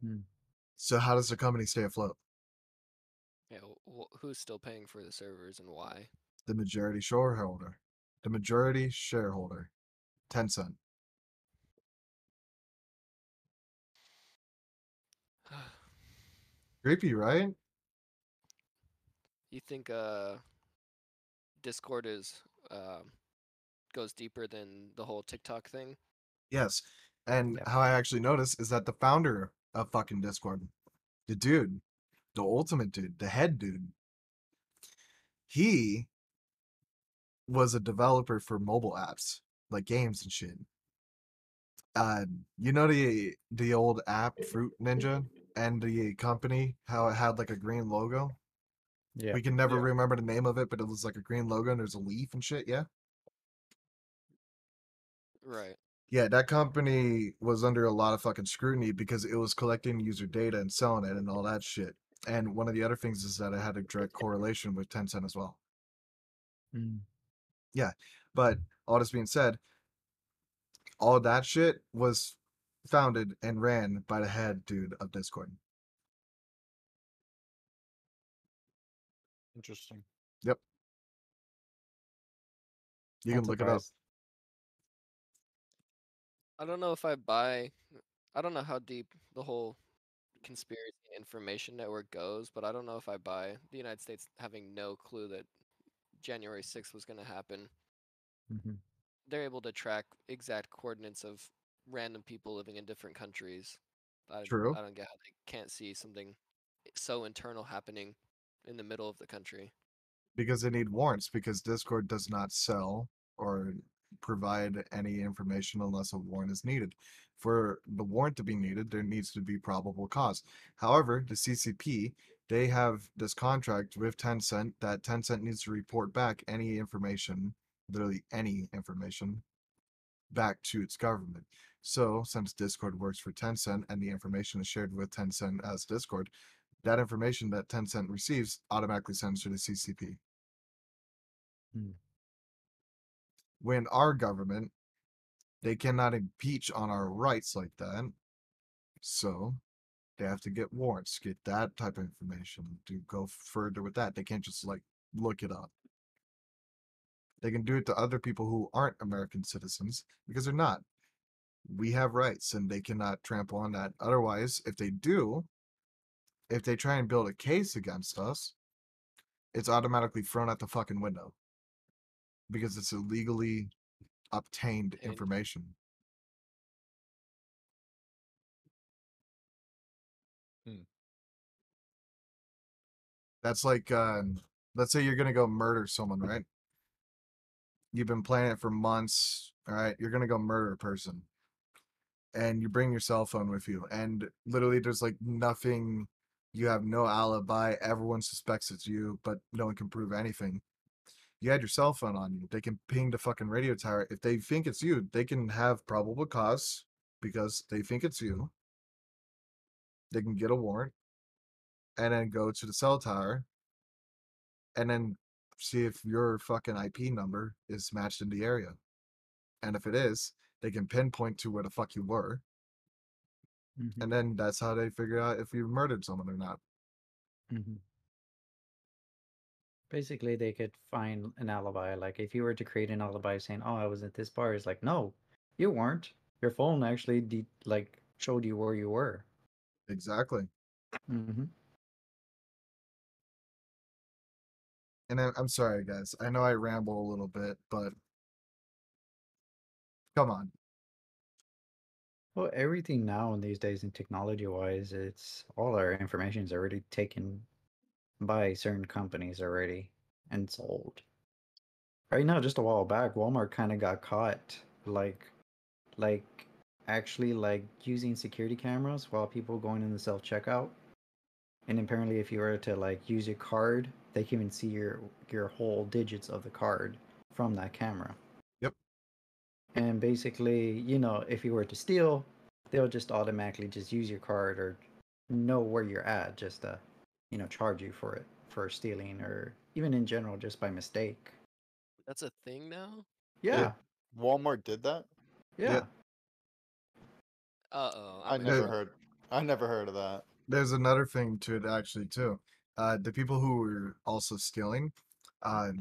Hmm.
So how does the company stay afloat?
Yeah, who's still paying for the servers and why?
The majority shareholder. The majority shareholder. Tencent. Creepy, right?
You think Discord is goes deeper than the whole TikTok thing?
Yes. And
Yeah.
how I actually noticed is that the founder of fucking Discord, the dude, the ultimate dude, the head dude, he was a developer for mobile apps, like games and shit. You know the old app Fruit Ninja and the company, how it had like a green logo?
Yeah.
We can never
Yeah.
remember the name of it, but it was like a green logo and there's a leaf and shit, yeah?
Right.
Yeah, that company was under a lot of fucking scrutiny because it was collecting user data and selling it and all that shit. And one of the other things is that it had a direct correlation with Tencent as well.
Mm.
Yeah. But all this being said, all that shit was founded and ran by the head dude of Discord.
Interesting.
Yep. You
Not
can look it up.
surprised.
I don't know if I buy. I don't know how deep the whole conspiracy information network goes, but I don't know if I buy the United States having no clue that January 6th was going to happen.
Hmm.
They're able to track exact coordinates of random people living in different countries.
True.
I don't get how they can't see something so internal happening in the middle of the country.
Because they need warrants, because Discord does not sell or provide any information unless a warrant is needed. For the warrant to be needed, there needs to be probable cause. However, the CCP, they have this contract with Tencent that Tencent needs to report back any information, literally any information, back to its government. So, since Discord works for Tencent and the information is shared with Tencent as Discord, that information that Tencent receives automatically sends to the CCP.
Mm.
When our government, they cannot impeach on our rights like that, so they have to get warrants, get that type of information to go further with that. They can't just like look it up. They can do it to other people who aren't American citizens because they're not. We have rights and they cannot trample on that. Otherwise, if they do, if they try and build a case against us, it's automatically thrown out the fucking window because it's illegally obtained
And
information.
Hmm.
That's like, let's say you're gonna go murder someone, right? You've been planning it for months. All right, you're gonna go murder a person, and you bring your cell phone with you, and literally there's like nothing. You have no alibi. Everyone suspects it's you, but no one can prove anything. You had your cell phone on you. They can ping the fucking radio tower. If they think it's you, they can have probable cause because they think it's you. They can get a warrant and then go to the cell tower and then see if your fucking IP number is matched in the area. And if it is, they can pinpoint to where the fuck you were.
Hmm.
And then that's how they figure out if you murdered someone or not.
Hmm. Basically, they could find an alibi. Like if you were to create an alibi saying, "Oh, I was at this bar," it's like, no, you weren't. Your phone actually like showed you where you were.
Exactly.
Hmm.
And I'm sorry, guys. I know I ramble a little bit, but come on.
Well, everything now in these days, in technology-wise, it's all our information is already taken by certain companies already and sold. Right now, just a while back, Walmart kind of got caught, like actually like using security cameras while people going in the self checkout. And apparently, if you were to like use your card, they can even see your whole digits of the card from that camera.
Yep.
And basically, if you were to steal, they'll just automatically just use your card or know where you're at, just to, charge you for it for stealing or even in general just by mistake.
that's a thing now?
It
Yeah,
Walmart did that?
Yeah.
yeah.
Uh-oh,
I
I'm in
never
There,
trouble.
heard. I never heard of that.
there's another thing to it actually too. The people who were also stealing, uh,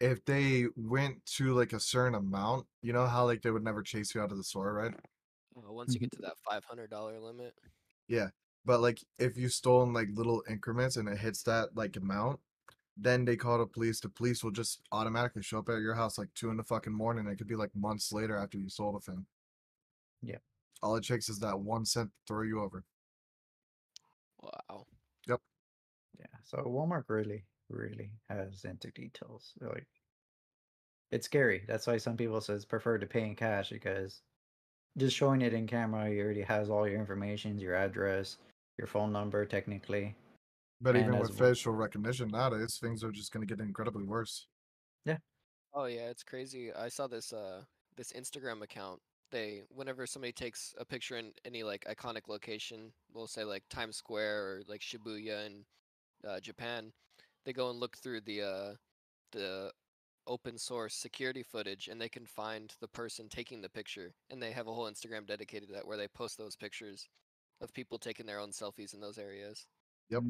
if they went to like a certain amount, you know how like they would never chase you out of the store, right?
Once you
Mhm.
get to that $500 limit.
Yeah. But like if you stole in like little increments and it hits that like amount, then they call the police. The police will just automatically show up at your house like 2 in the fucking morning. It could be like months later after you sold a thing.
Yeah.
All it takes is that 1 cent to throw you over.
Wow.
Yep.
Yeah. So Walmart really has into details. Like it's scary. That's why some people says prefer to pay in cash because just showing it in camera, he already has all your information, your address, your phone number, technically,
But
and
even
as
with facial recognition nowadays, things are just going to get incredibly worse.
yeah,
Oh yeah, it's crazy. I saw this Instagram account. They whenever somebody takes a picture in any like iconic location, we'll say like Times Square or like Shibuya in Japan, they go and look through the open source security footage and they can find the person taking the picture, and they have a whole Instagram dedicated to that where they post those pictures of people taking their own selfies in those areas.
Yep.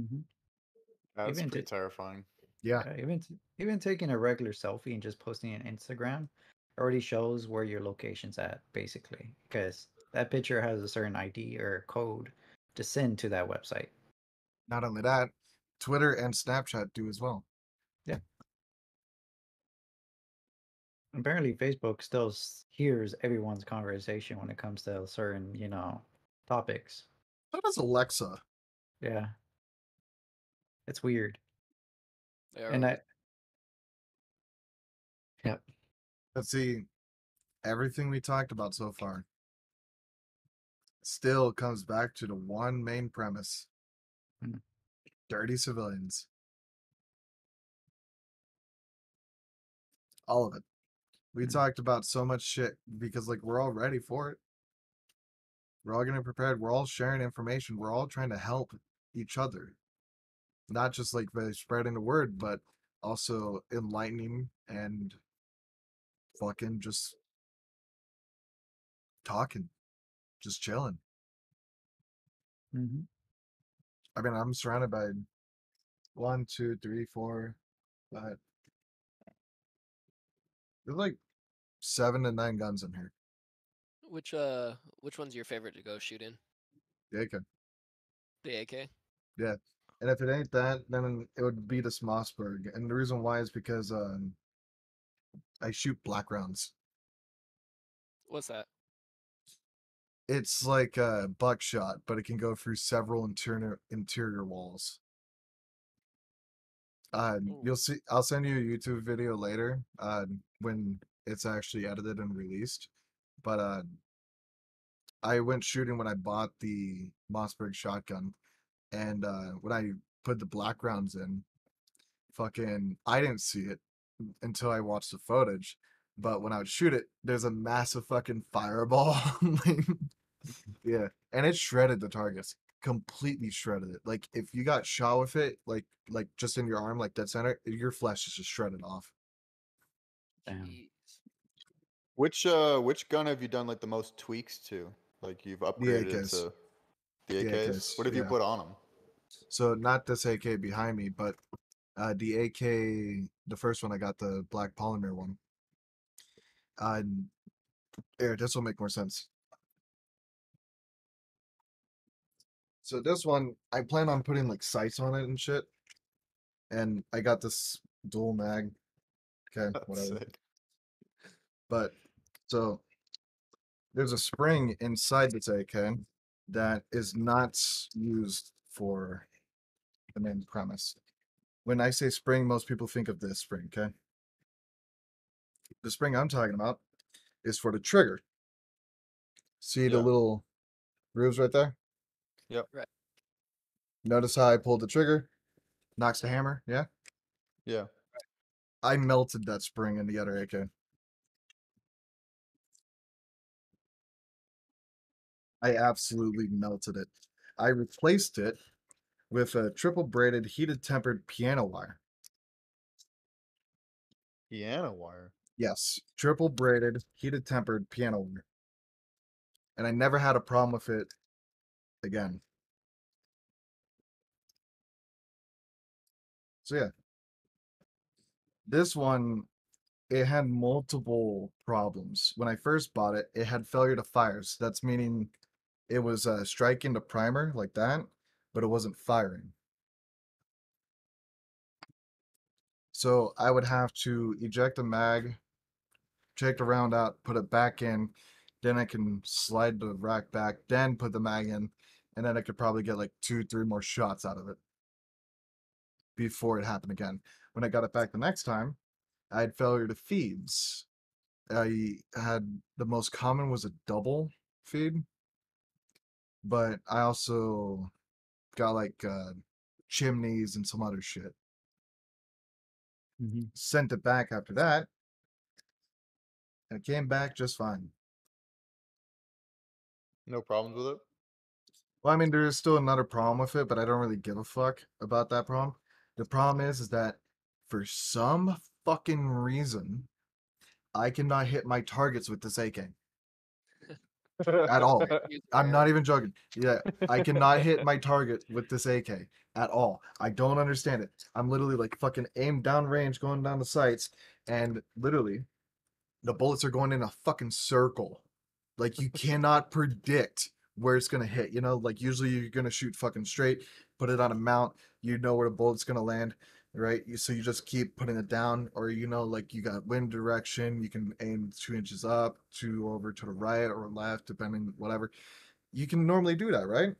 That's
even
pretty
to
terrifying.
Yeah.
yeah, even taking a regular selfie and just posting it on Instagram already shows where your location's at, basically, because that picture has a certain ID or code to send to that website.
Not only that, Twitter and Snapchat do as well.
Yeah. Apparently, Facebook still hears everyone's conversation when it comes to certain, topics.
So does Alexa.
Yeah, it's weird.
They
And
are
yep.
Let's see, everything we talked about so far still comes back to the one main premise:
Mm.
dirty civilians. All of it. We talked about so much shit because like we're all ready for it. We're all getting prepared. We're all sharing information. We're all trying to help each other. Not just like by spreading the word, but also enlightening and fucking just talking, just chilling.
Mm-hmm.
I mean, I'm surrounded by one, two, three, four, five. There's like 7 to 9 guns in here.
which one's your favorite to go shoot in?
Yeah, okay.
The AK?
Yeah. And if it ain't that, then it would be the Mossberg. And the reason why is because I shoot black rounds.
What's that?
It's like a buckshot, but it can go through several interior walls.
Ooh.
You'll see. I'll send you a YouTube video later. When it's actually edited and released. But I went shooting when I bought the Mossberg shotgun, and when I put the black rounds in, fucking, I didn't see it until I watched the footage. But when I would shoot it, there's a massive fucking fireball. Yeah, and it shredded the targets, completely shredded it. Like if you got shot with it, like just in your arm, like dead center, your flesh is just shredded off.
Damn.
Jeez.
Which gun have you done like the most tweaks to? Like you've
The
upgraded it
AKs,
to the
the
AKs?
AKs,
What have you
yeah.
put on them?
So not this AK behind me, but the AK, the first one I got, the black polymer one. Uh, Here, this will make more sense. So this one, I plan on putting like sights on it and shit. And I got this dual mag. Okay,
That's
whatever.
sick.
But so there's a spring inside this AK that is not used for the main premise. When I say spring, most people think of this spring, okay? The spring I'm talking about is for the trigger. See the
Yeah.
little grooves right there?
Yep.
Right.
Notice how I pulled the trigger? Knocks the hammer, yeah?
Yeah.
I melted that spring in the other AK. I absolutely melted it. I replaced it with a triple braided heated tempered piano wire.
Piano wire.
Yes, triple braided heated tempered piano wire. And I never had a problem with it again. So yeah, this one, it had multiple problems. When I first bought it, it had failure to fire. So that's meaning it was striking the primer like that, but it wasn't firing. So I would have to eject the mag, take the round out, put it back in, then I can slide the rack back, then put the mag in, and then I could probably get like 2, 3 more shots out of it before it happened again. When I got it back the next time, I had failure to feeds. I had the most common was a double feed, but I also got like chimneys and some other shit.
Mm-hmm.
Sent it back after that, and it came back just fine.
No problems with it.
Well, I mean, there is still another problem with it, but I don't really give a fuck about that problem. The problem is that for some fucking reason, I cannot hit my targets with this AK at all.
Using
I'm
arrow.
not even joking. Yeah, I cannot hit my target with this AK at all. I don't understand it. I'm literally like fucking aim down range going down the sights, and literally the bullets are going in a fucking circle. Like you cannot predict where it's gonna hit. You know, like usually you're gonna shoot fucking straight, put it on a mount, you know where the bullet's gonna land, right? So you just keep putting it down, or you know, like you got wind direction, you can aim 2 inches up, 2 over to the right or left, depending whatever. You can normally do that, right?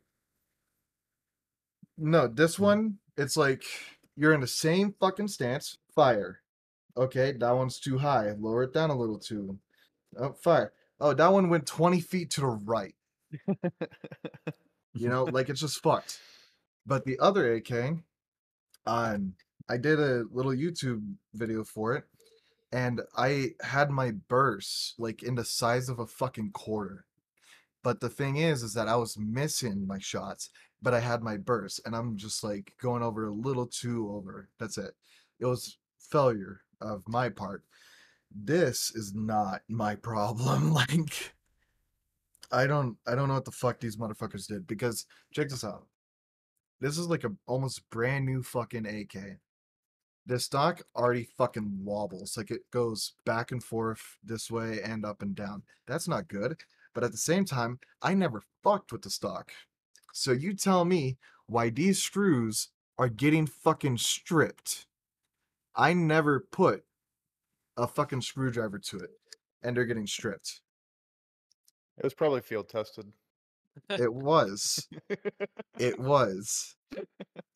No, this one, it's like you're in the same fucking stance, fire. Okay, that one's too high. Lower it down a little too. Oh, fire. Oh, that one went 20 feet to the right. You know, like it's just fucked. But the other AK, um, I did a little YouTube video for it, and I had my bursts like in the size of a fucking quarter. But the thing is that I was missing my shots, but I had my bursts, and I'm just like going over a little too over. That's it. It was failure of my part. This is not my problem. Like I don't know what the fuck these motherfuckers did because check this out. This is like a almost brand new fucking AK. The stock already fucking wobbles. Like it goes back and forth this way and up and down. That's not good. But at the same time, I never fucked with the stock. So you tell me why these screws are getting fucking stripped. I never put a fucking screwdriver to it and they're getting stripped.
It was probably field tested.
It was. It was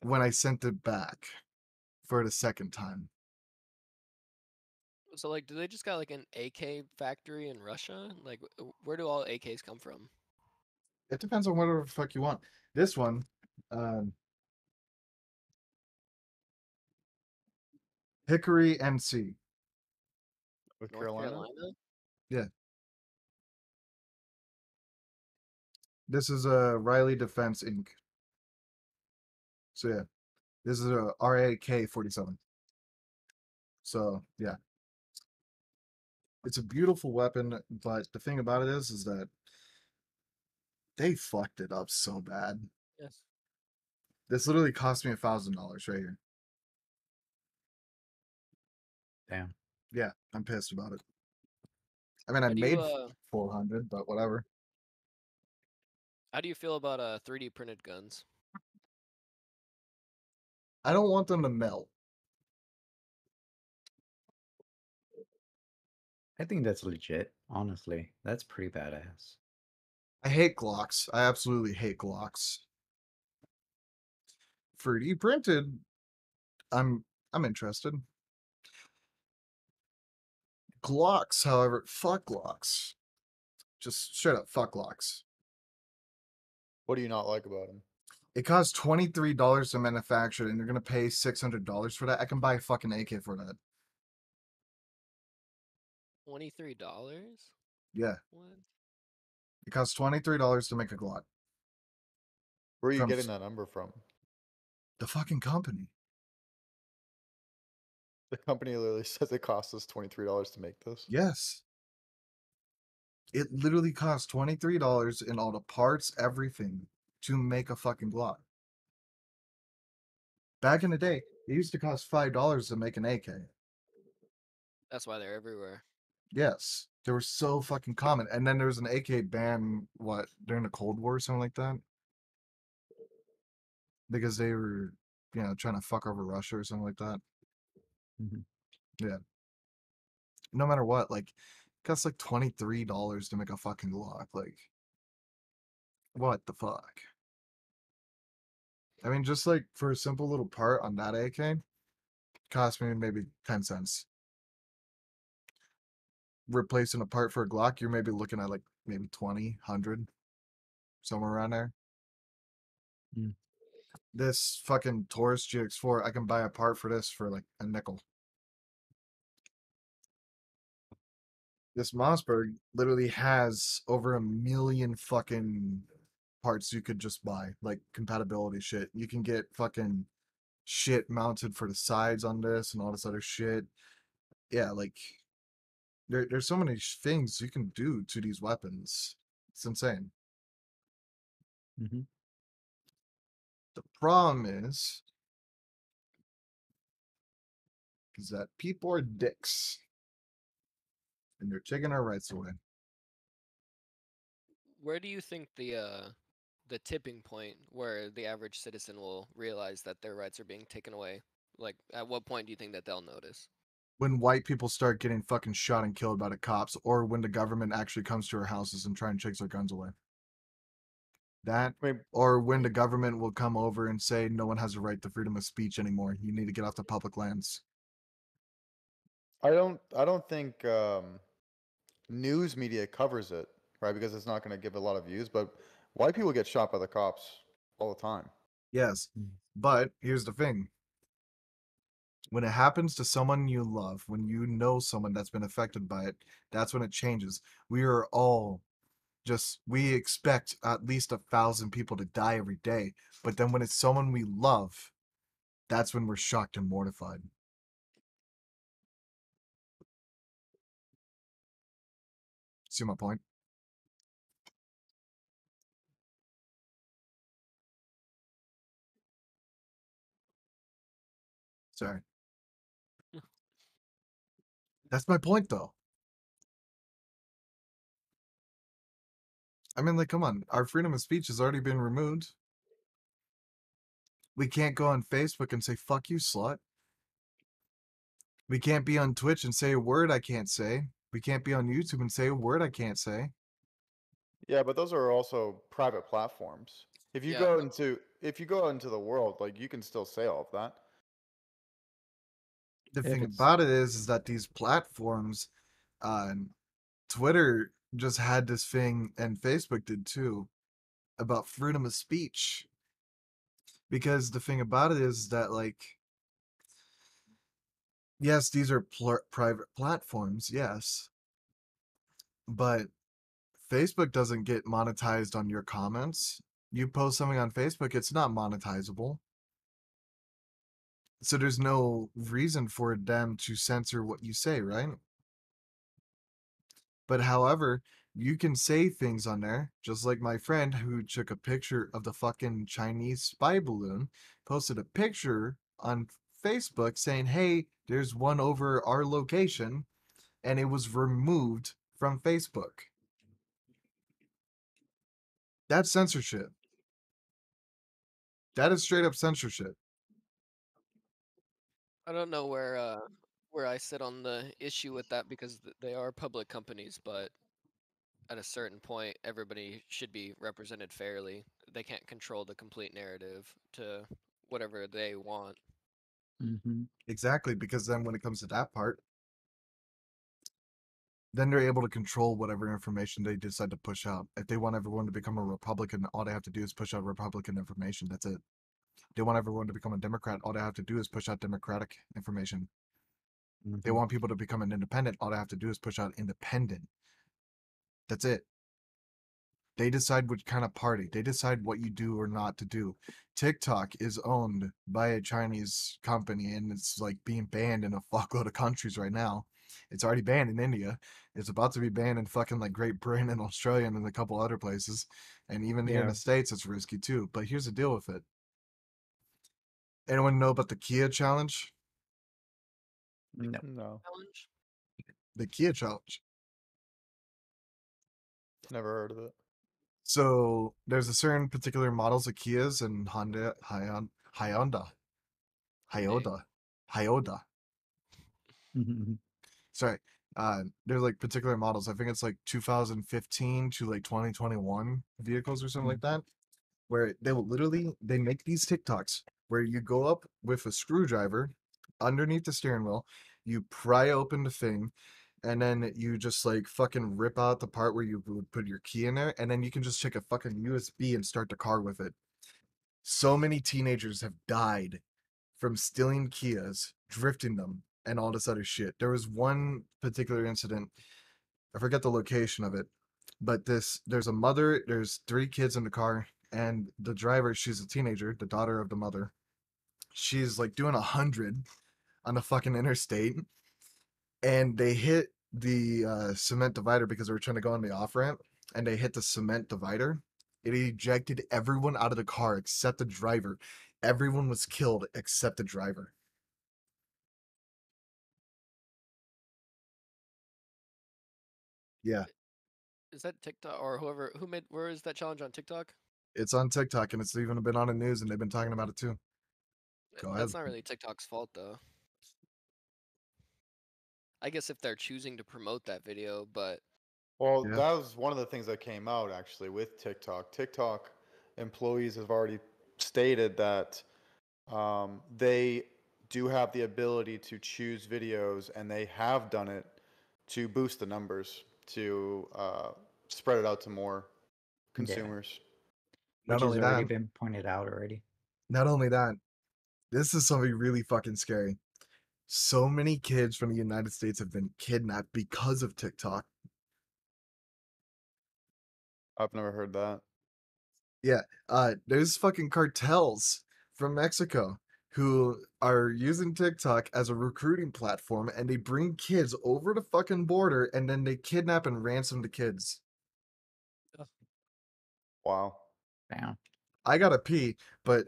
when I sent it back for the second time.
So like, do they just got like an AK factory in Russia? Like, where do all AKs come from?
It depends on whatever the fuck you want. This one, um, Hickory NC.
With
North
Carolina?
Carolina?
Yeah. This is a Riley Defense Inc. So yeah, this is a RAK 47. So yeah, it's a beautiful weapon, but the thing about it is that they fucked it up so bad.
Yes.
This literally cost me $1,000 right here.
Damn.
Yeah, I'm pissed about it. I mean, I
How do
made
you
400, but whatever.
how do you feel about 3D printed guns?
I don't want them to melt.
I think that's legit, honestly. That's pretty badass.
I hate Glocks. I absolutely hate Glocks. 3D printed, I'm interested. Glocks, however, fuck Glocks. Just straight up fuck Glocks.
What do you not like about him?
It costs $23 to manufacture, and you're gonna pay $600 for that. I can buy a fucking AK for that.
$23?
Yeah,
What?
it costs $23 to make a Glock
Where are you
from
getting that number from?
the fucking company.
The company literally says it costs us $23 to make this.
Yes, it literally costs $23 in all the parts, everything, to make a fucking Glock. Back in the day, it used to cost $5 to make an AK.
That's why they're everywhere.
Yes, they were so fucking common. And then there was an AK ban, what, during the Cold War or something like that? because they were, trying to fuck over Russia or something like that.
Mhm.
Yeah. No matter what, like, it costs like $23 to make a fucking Glock. Like, what the fuck? I mean, just like for a simple little part on that AK, cost me maybe 10 cents. Replacing a part for a Glock, you're maybe looking at like maybe 20, 100, somewhere around there.
Mm.
This fucking Taurus GX4, I can buy a part for this for like a nickel. This Mossberg literally has over 1 million fucking parts you could just buy, like compatibility shit. You can get fucking shit mounted for the sides on this and all this other shit. Yeah, like there's so many things you can do to these weapons. It's insane.
Mhm.
The problem is that people are dicks and they're taking our rights away.
Where do you think the tipping point where the average citizen will realize that their rights are being taken away? Like, at what point do you think that they'll notice?
When white people start getting fucking shot and killed by the cops, or when the government actually comes to our houses and try and takes our guns away. That,
I mean,
or when the government will come over and say no one has a right to freedom of speech anymore. You need to get off the public lands.
I don't think news media covers it, right? Because it's not going to give a lot of views. But white people get shot by the cops all the time.
Yes,
Mm.
but here's the thing. When it happens to someone you love, when you know someone that's been affected by it, that's when it changes. We are all we expect at least 1,000 people to die every day. But then when it's someone we love, that's when we're shocked and mortified. See my point? Sorry. That's my point, though. I mean, like, come on. Our freedom of speech has already been removed. We can't go on Facebook and say, fuck you, slut. We can't be on Twitch and say a word I can't say. We can't be on YouTube and say a word I can't say.
Yeah, but those are also private platforms.
Yeah,
If you go out into the world, like you can still say all of that.
The
If
thing
it's
about it is that these platforms, uh, Twitter just had this thing, and Facebook did too, about freedom of speech. Because the thing about it is that, like, yes, these are private platforms, yes, but Facebook doesn't get monetized on your comments. You post something on Facebook, it's not monetizable. So there's no reason for them to censor what you say, right? But however, you can say things on there, just like my friend who took a picture of the fucking Chinese spy balloon, posted a picture on Facebook saying, hey, there's one over our location, and it was removed from Facebook. That's censorship. That is straight up censorship.
I don't know where I sit on the issue with that because they are public companies, but at a certain point, everybody should be represented fairly. They can't control the complete narrative to whatever they want.
Mhm.
Exactly, because then when it comes to that part, then they're able to control whatever information they decide to push out. If they want everyone to become a Republican, all they have to do is push out Republican information. That's it. They want everyone to become a Democrat, all they have to do is push out Democratic information. They
Mhm.
want people to become an independent, all they have to do is push out independent. That's it. They decide which kind of party. They decide what you do or not to do. TikTok is owned by a Chinese company and it's like being banned in a fuckload of countries right now. It's already banned in India. It's about to be banned in fucking like Great Britain and Australia and a couple other places. And even here in
Yeah.
the States, it's risky too. But here's the deal with it. Anyone know about the Kia challenge?
No.
No,
Challenge?
The Kia challenge.
never heard of it.
So there's a certain particular models of Kias and Hyundai,
Hyundai.
Hyoda, Hyoda. Sorry. There's like particular models. I think it's like 2015 to like 2021 vehicles or something like that, where they will literally they make these TikToks where you go up with a screwdriver underneath the steering wheel, you pry open the thing, and then you just like fucking rip out the part where you would put your key in there, and then you can just take a fucking USB and start the car with it. So many teenagers have died from stealing Kias, drifting them, and all this other shit. There was one particular incident, I forget the location of it, but there's a mother, there's three kids in the car, and the driver, she's a teenager, the daughter of the mother. She's like doing 100 on the fucking interstate, and they hit the cement divider because they were trying to go on the off ramp, and they hit the cement divider. It ejected everyone out of the car except the driver. Everyone was killed except the driver. Yeah,
Is that TikTok or whoever who made? Where is that challenge on TikTok?
it's on TikTok and it's even been on the news and they've been talking about it too. Go ahead.
That's not really TikTok's fault though. I guess if they're choosing to promote that video, but
Well,
Yeah.
that was one of the things that came out actually with TikTok. TikTok employees have already stated that they do have the ability to choose videos, and they have done it to boost the numbers, to spread it out to more
Yeah,
consumers.
which
Not
has
only
already
that,
been pointed out already.
not only that, this is something really fucking scary. So many kids from the United States have been kidnapped because of TikTok.
I've never heard that.
Yeah, there's fucking cartels from Mexico who are using TikTok as a recruiting platform and they bring kids over the fucking border and then they kidnap and ransom the kids.
Wow.
Damn.
I gotta pee, but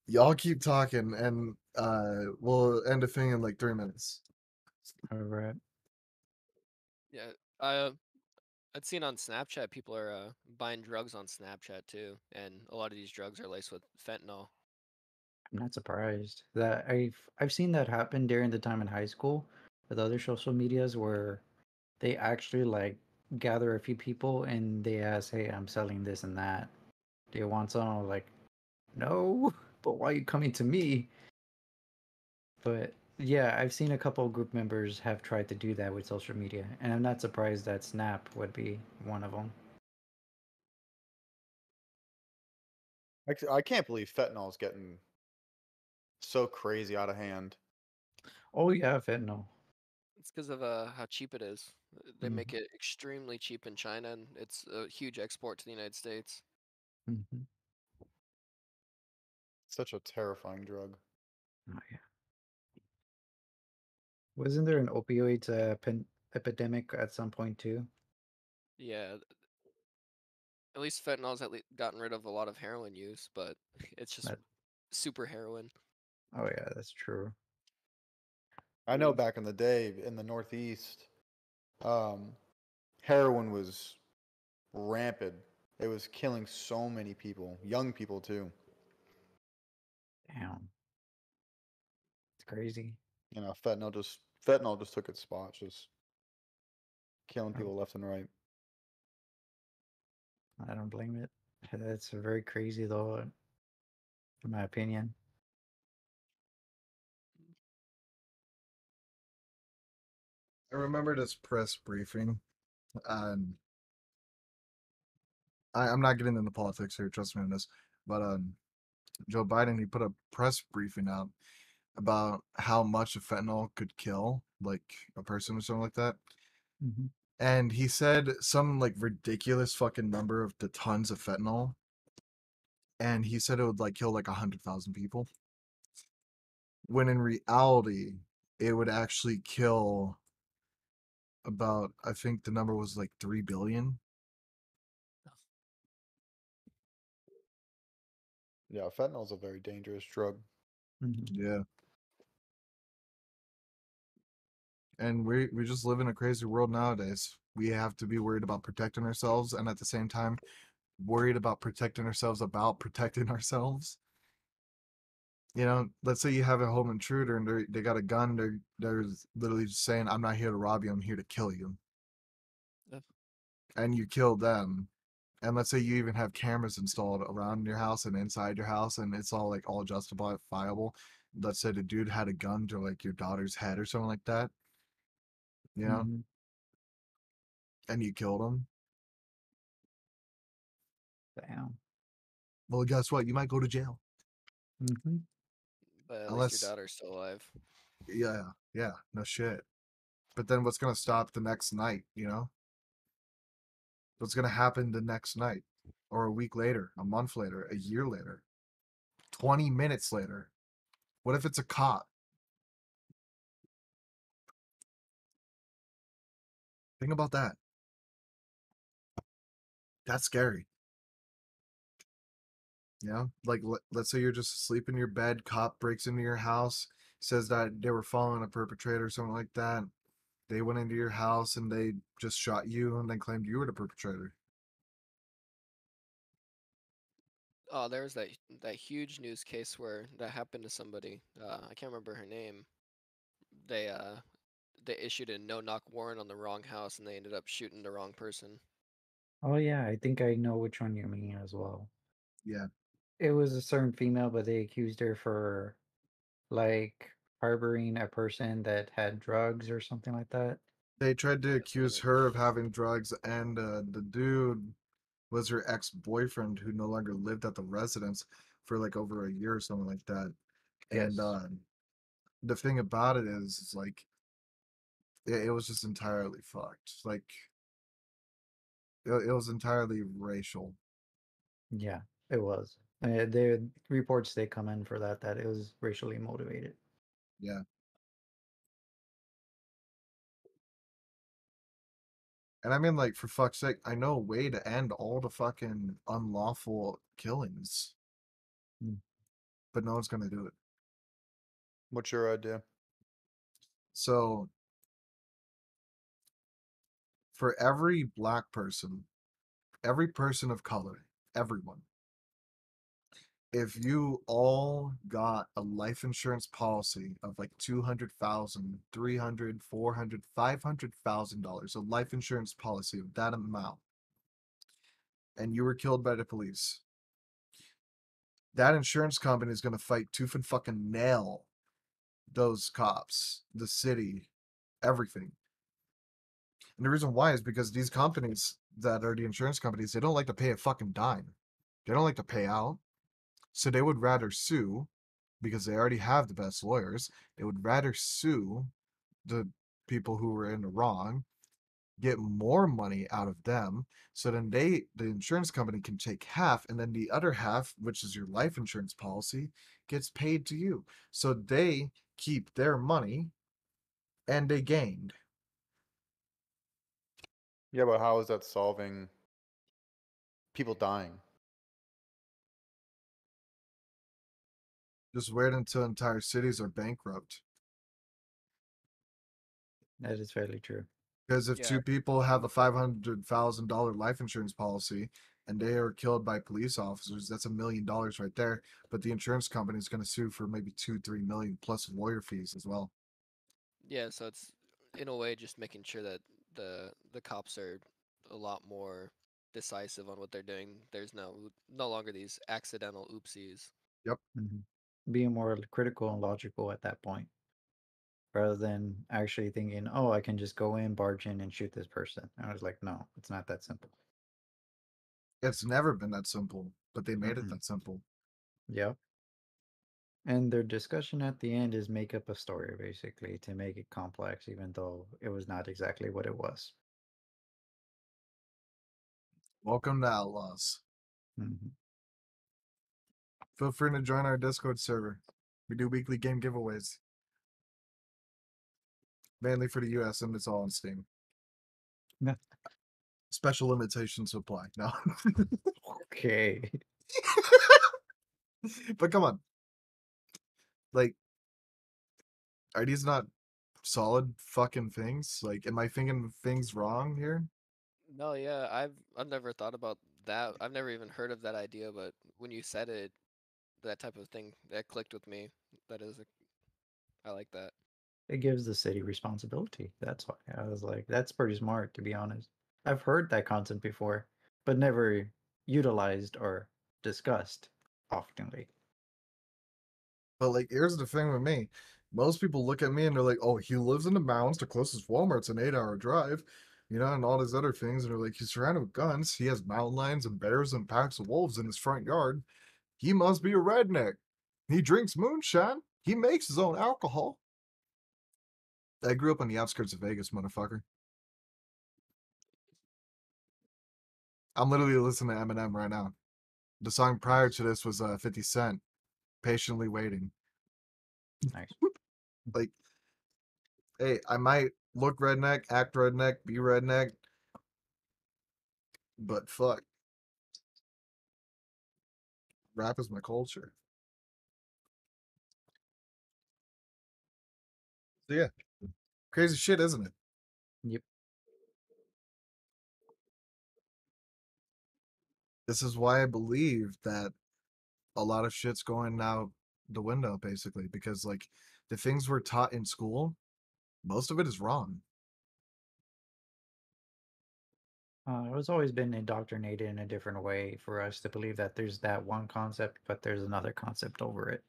y'all keep talking and we'll end the thing in like 3 minutes.
All right.
yeah, I I'd seen on Snapchat people are buying drugs on Snapchat too, and a lot of these drugs are laced with fentanyl.
I'm not surprised that I've seen that happen during the time in high school with other social medias where they actually like gather a few people and they ask, "Hey, I'm selling this and that. Do you want some?" I'm like, "No, but why are you coming to me?" But yeah, I've seen a couple of group members have tried to do that with social media, and I'm not surprised that Snap would be one of them.
I can't believe fentanyl is getting so crazy out of hand.
Oh yeah, fentanyl.
It's because of how cheap it is. They
Mhm.
make it extremely cheap in China, and it's a huge export to the United States.
Mhm.
Such a terrifying drug.
Oh yeah. Wasn't there an opioids epidemic at some point too?
Yeah, at least fentanyl's gotten rid of a lot of heroin use, but it's just
That
super heroin.
oh yeah, that's true.
I know back in the day in the Northeast, um, heroin was rampant. It was killing so many people, young people too.
Damn, it's crazy.
You know, fentanyl just took its spot, just killing
Oh,
people left and right.
I don't blame it. That's very crazy though, in my opinion.
I remember this press briefing. Um, I'm not getting into politics here, trust me on this, but Joe Biden he put a press briefing out about how much of fentanyl could kill like a person or something like that.
Hmm.
And he said some like ridiculous fucking number of the tons of fentanyl. And he said it would like kill like 100,000 people. When in reality, it would actually kill about, I think the number was like 3 billion.
Yeah, fentanyl's a very dangerous drug.
Hmm.
Yeah. And we just live in a crazy world nowadays. We have to be worried about protecting ourselves and at the same time worried about protecting ourselves You know, let's say you have a home intruder and they got a gun. They're literally just saying, "I'm not here to rob you. I'm here to kill you,"
Yeah.
and you kill them. And let's say you even have cameras installed around your house and inside your house, and it's all justifiable. Let's say the dude had a gun to like your daughter's head or something like that, you know,
Mhm.
and you killed him.
Damn.
Well, guess what? You might go to jail.
Mm-hmm.
But at least your
Unless,
daughter's still alive.
yeah, no shit. But then what's gonna stop the next night? You know, what's gonna happen the next night, or a week later, a month later, a year later, 20 minutes later? What if it's a cop? Think about that. That's scary. Yeah, like let's say you're just asleep in your bed, cop breaks into your house, says that they were following a perpetrator or something like that. They went into your house and they just shot you and then claimed you were the perpetrator.
Oh, there was that huge news case where that happened to somebody. I can't remember her name. They uh they issued a no-knock warrant on the wrong house and they ended up shooting the wrong person.
Oh yeah, I think I know which one you mean as well.
Yeah,
It was a certain female, but they accused her for like harboring a person that had drugs or something like that.
they tried to
That's one
accuse
of
her of having drugs, and the dude was her ex-boyfriend who no longer lived at the residence for like over a year or something like that. And
Yes.
the thing about it is like it was just entirely fucked. Like it was entirely racial.
Yeah, it was. The reports they come in for that it was racially motivated.
Yeah. And I mean, like, for fuck's sake, I know a way to end all the fucking unlawful killings,
Mm.
but no one's gonna do it.
What's your idea?
So, for every black person, every person of color, everyone, if you all got a life insurance policy of like 200,000, 300, 400, $500,000, a life insurance policy of that amount, and you were killed by the police, that insurance company is going to fight tooth and fucking nail those cops, the city, everything. And the reason why is because these companies that are the insurance companies, they don't like to pay a fucking dime. They don't like to pay out. So they would rather sue because they already have the best lawyers. They would rather sue the people who were in the wrong, get more money out of them. So then the insurance company can take half, and then the other half, which is your life insurance policy, gets paid to you. So they keep their money and they gained.
Yeah, but how is that solving people dying?
Just wait until entire cities are bankrupt.
That is fairly true.
Because if
Yeah,
two people have a $500,000 life insurance policy and they are killed by police officers, that's $1 million right there. But the insurance company is going to sue for maybe 2, 3 million plus lawyer fees as well.
yeah. So it's in a way just making sure that the cops are a lot more decisive on what they're doing. There's no longer these accidental oopsies.
Yep.
Hmm. Being more critical and logical at that point, rather than actually thinking, "Oh, I can just go in, barge in, and shoot this person." I was like, "No, it's not that simple."
It's never been that simple, but they made it
Mm-mm.
that simple.
Yep. And their discussion at the end is make up a story basically to make it complex, even though it was not exactly what it was.
Welcome to Outlaws.
Hmm.
Feel free to join our Discord server. We do weekly game giveaways, mainly for the US, and it's all on Steam. Special limitations apply. No.
Okay.
But come on. Like, are these not solid fucking things? Like, am I thinking things wrong here?
No, yeah, I've never thought about that I've never even heard of that idea, but when you said it, that type of thing that clicked with me. That is, I like that.
It gives the city responsibility. That's why I was like, that's pretty smart, to be honest. I've heard that concept before, but never utilized or discussed oftenly.
But like, here's the thing with me. Most people look at me and they're like, "Oh, he lives in the mountains. The closest Walmart's an 8-hour drive," and all these other things. And they're like, "He's surrounded with guns. He has mountain lions and bears and packs of wolves in his front yard. He must be a redneck. He drinks moonshine. He makes his own alcohol." I grew up on the outskirts of Vegas, motherfucker. I'm literally listening to Eminem right now. The song prior to this was 50 Cent, "Patiently Waiting."
Nice.
Like, hey, I might look redneck, act redneck, be redneck, but fuck, rap is my culture. So yeah, crazy shit, isn't it?
Yep.
This is why I believe that a lot of shit's going out the window, basically, because like the things we're taught in school, most of it is wrong.
It was always been indoctrinated in a different way for us to believe that there's that one concept, but there's another concept over it.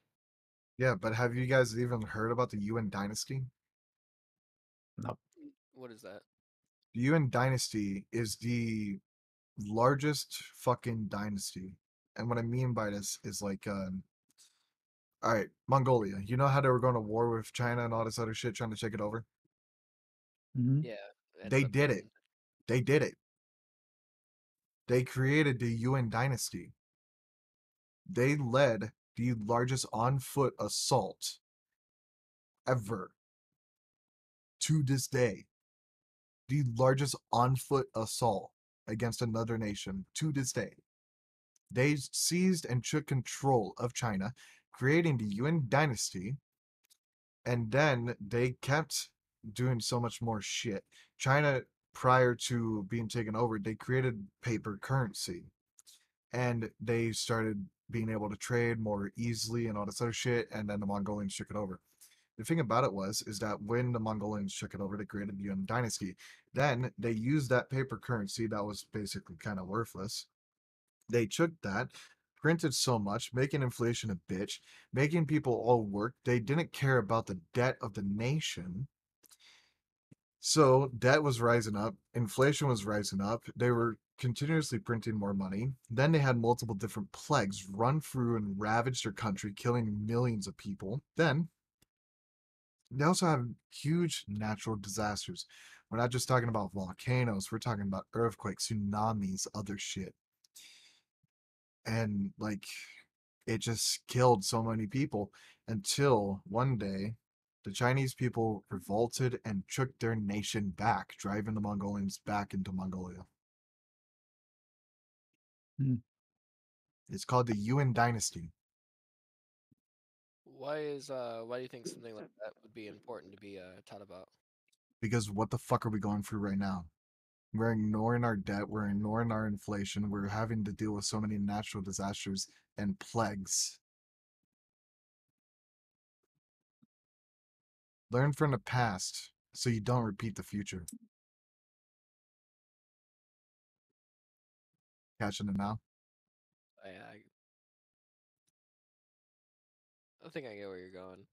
Yeah, but have you guys even heard about the Yuan dynasty?
Nope.
What is that?
The Yuan dynasty is the largest fucking dynasty. And what I mean by this is like, all right, Mongolia. You know how they were going to war with China and all this other shit trying to take it over?
Mm-hmm.
Yeah, it ended
They
up
did it.
being
They did it. They created the Yuan dynasty. They led the largest on foot assault ever to this day. The largest on foot assault against another nation to this day. They seized and took control of China, creating the Yuan dynasty, and then they kept doing so much more shit. China, prior to being taken over, they created paper currency, and they started being able to trade more easily and all this other shit. And then the Mongolians took it over. The thing about it is that when the Mongolians took it over, they created the Yuan dynasty. Then they used that paper currency that was basically kind of worthless. They took that, printed so much, making inflation a bitch, making people all work. They didn't care about the debt of the nation. So debt was rising up, inflation was rising up. They were continuously printing more money. Then they had multiple different plagues run through and ravage their country, killing millions of people. Then they also have huge natural disasters. We're not just talking about volcanoes, we're talking about earthquakes, tsunamis, other shit. And like it just killed so many people until one day the Chinese people revolted and took their nation back, driving the Mongolians back into Mongolia.
Hmm.
It's called the Yuan dynasty.
why do you think something like that would be important to be taught about?
Because what the fuck are we going through right now? We're ignoring our debt, we're ignoring our inflation, we're having to deal with so many natural disasters and plagues. Learn from the past so you don't repeat the future. Catching it now?
I think I get where you're going.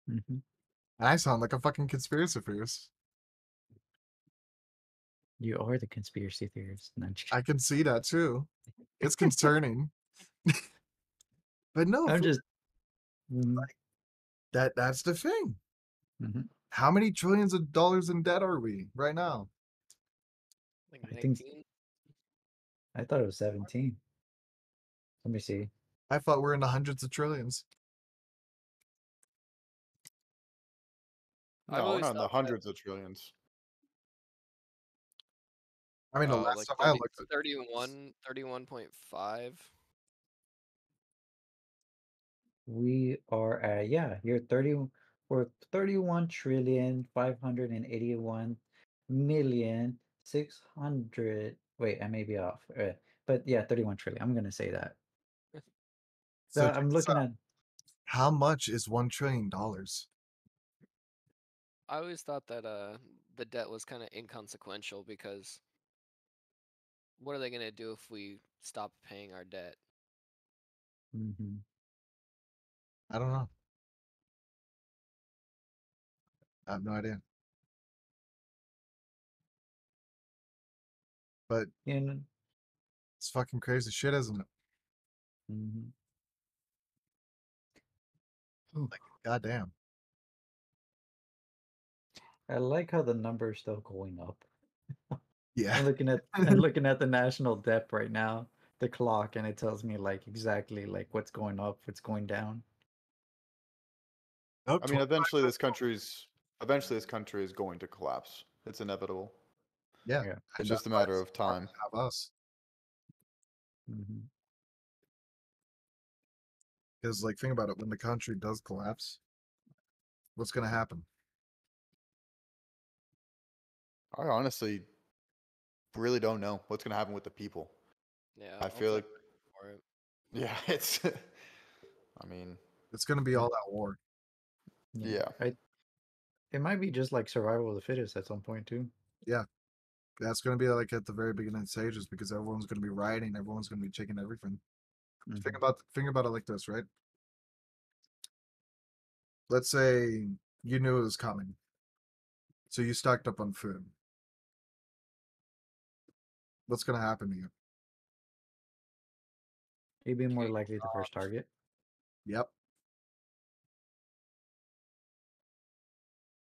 Mm-hmm.
I sound like a fucking conspiracy theorist.
You are the conspiracy theorist. No, I'm just
I can see that too. It's concerning. But no,
I'm just. Mm-hmm.
that's the thing.
Mm-hmm.
How many trillions of dollars in debt are we right now?
I think
I think
19.
I thought it was 17. Let me see.
I thought we're in the hundreds of trillions.
I've
No, we're
always
not in the
thought that
hundreds of trillions.
I mean, the last
like
time I looked at
31.5.
We are at, yeah, you're 30. We're 31,581,600,000. Wait, I may be off. But yeah, 31 trillion. I'm gonna say that.
So check
I'm
this
looking
out.
at.
How much is $1 trillion?
I always thought that the debt was kind of inconsequential because what are they gonna do if we stop paying our debt?
Mhm.
I don't know. I have no idea. But
And
it's fucking crazy shit, isn't it?
mhm.
Like, goddamn.
I like how the number is still going up.
Yeah.
I'm looking at and looking at the national debt right now, the clock, and it tells me like exactly like what's going up, what's going down.
Nope,
I mean,
25.
eventually this country is going to collapse. It's inevitable.
Yeah.
Yeah.
It's
And
just a
that's why
matter
it's
of
smart
time.
to have us.
Hmm.
Because, like, think about it. When the country does collapse, what's going to happen?
I honestly really don't know what's going to happen with the people.
Yeah,
I feel
hopefully
like,
for it.
yeah, it's, I mean,
It's going to be
Yeah.
all that war.
yeah.
It might be just like survival of the fittest at some point too.
Yeah. That's going to be like at the very beginning stages because everyone's going to be rioting. Everyone's going to be taking everything.
Mhm.
Think about it like this, right? Let's say you knew it was coming. So you stocked up on food. What's going to happen to you?
You'd be more
Okay.
likely the first target.
Yep.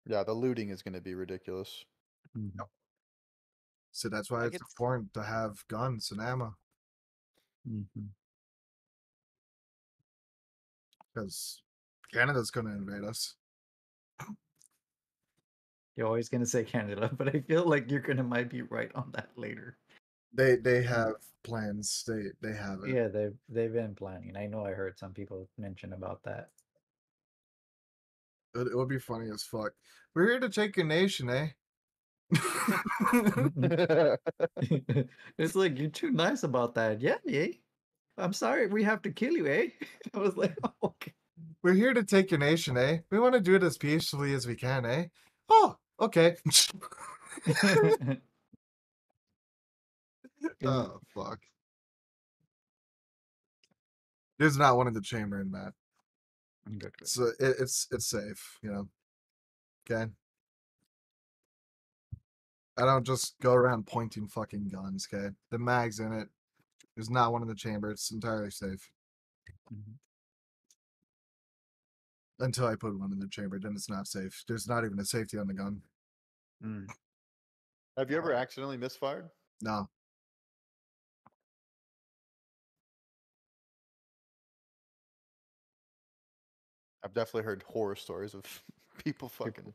Yeah, the looting is going to be ridiculous.
Mhm.
So that's why
I
it's
could
important to have guns and ammo
Mhm.
because Canada's going to invade us.
You're always gonna say Canada, but I feel like you're gonna might be right on that later.
They have plans. They have it.
Yeah, they've been planning. I know I heard some people mention about that.
It would be funny as fuck. We're here to take your nation, eh?
It's like you're too nice about that. Yeah, yeah. I'm sorry, we have to kill you, eh? I was like, oh, okay.
We're here to take your nation, eh? We want to do it as peacefully as we can, eh? Oh, okay.
And-
Oh, fuck. There's not one in the chamber in that.
Good.
So it's safe, you know. Okay. I don't just go around pointing fucking guns, okay? The mag's in it. There's not one in the chamber. It's entirely safe.
Mhm.
Until I put one in the chamber, then it's not safe. There's not even a safety on the gun.
Mm.
Have you ever accidentally misfired?
No.
I've definitely heard horror stories of people fucking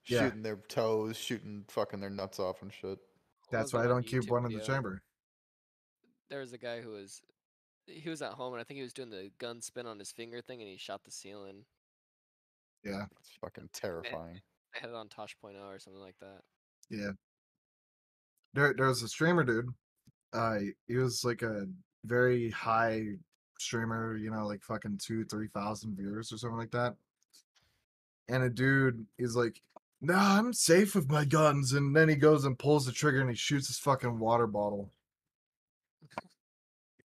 Yeah.
shooting their toes, shooting fucking their nuts off and shit.
what was
That's why
that
I
one
don't keep
YouTube
one in the
video?
chamber.
There was a guy who was he was at home and I think he was doing the gun spin on his finger thing and he shot the ceiling.
Yeah.
It's fucking
They
terrifying.
they had it on Tosh.0 or something like that.
Yeah. There was a streamer dude. He was like a very high streamer, you know, like fucking 2,000-3,000 viewers or something like that. And a dude is like, "Nah, I'm safe with my guns," and then he goes and pulls the trigger and he shoots his fucking water bottle.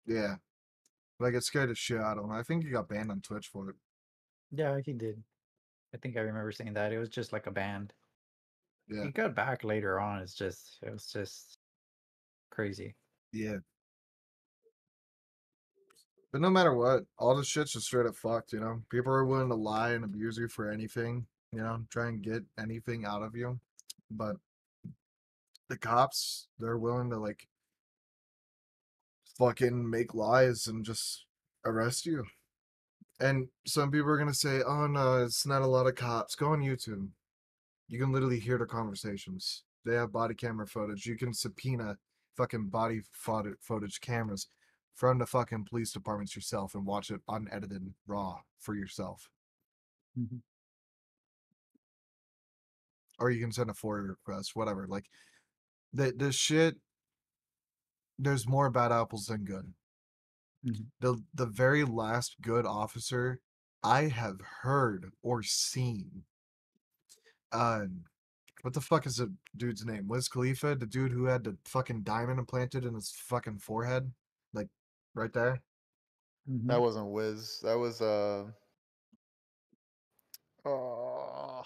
Yeah, like it scared the shit out of him. I think he got banned on Twitch for it.
Yeah, he did. I think I remember saying that. It was just like a band.
Yeah,
He got back later on. It was just crazy.
yeah. But no matter what, all this shit's just straight up fucked. You know, people are willing to lie and abuse you for anything. You know, try and get anything out of you. But the cops, they're willing to like fucking make lies and just arrest you. And some people are gonna say, "Oh no, it's not a lot of cops." Go on YouTube. You can literally hear the conversations. They have body camera footage. You can subpoena fucking footage cameras from the fucking police departments yourself and watch it unedited raw for yourself.
Mhm.
Or you can send a FOIA request, whatever. Like the shit there's more bad apples than good.
Mhm.
The very last good officer I have heard or seen. Uh, what the fuck is the dude's name? Wiz Khalifa, the dude who had the fucking diamond implanted in his fucking forehead, like right there.
Mhm.
That wasn't Wiz. That was oh,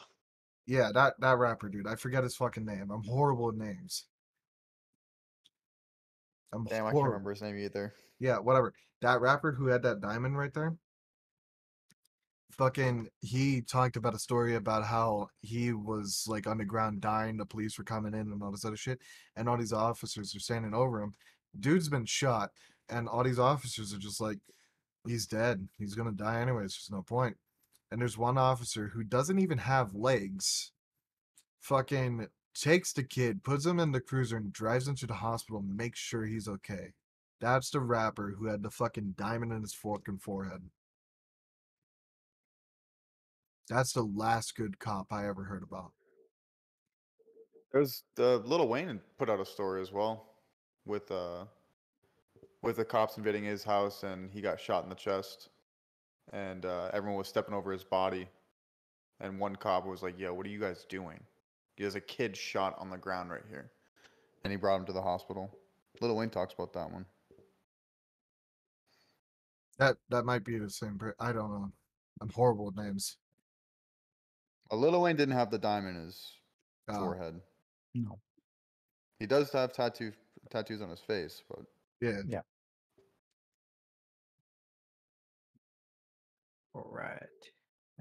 Yeah, that rapper dude. I forget his fucking name. I'm horrible at names. I'm
damn, I can't
horrible.
remember his name either.
Yeah, whatever. That rapper who had that diamond right there. Fucking, he talked about a story about how he was like underground dying. The police were coming in and all this other shit, and all these officers are standing over him. Dude's been shot, and all these officers are just like, he's dead. He's gonna die anyways. There's no point. And there's one officer who doesn't even have legs. Fucking takes the kid, puts him in the cruiser, and drives him to the hospital. And makes sure he's okay. That's the rapper who had the fucking diamond in his fucking forehead. That's the last good cop I ever heard about.
There's the Lil Wayne put out a story as well with the cops invading his house and he got shot in the chest and everyone was stepping over his body and one cop was like, "Yo, what are you guys doing? There's a kid shot on the ground right here," and he brought him to the hospital. Lil Wayne talks about that one.
That might be the same. I don't know. I'm horrible with names.
Lil Wayne didn't have the diamond in his
Oh,
forehead.
No.
He does have tattoos on his face, but
yeah.
Yeah. All right.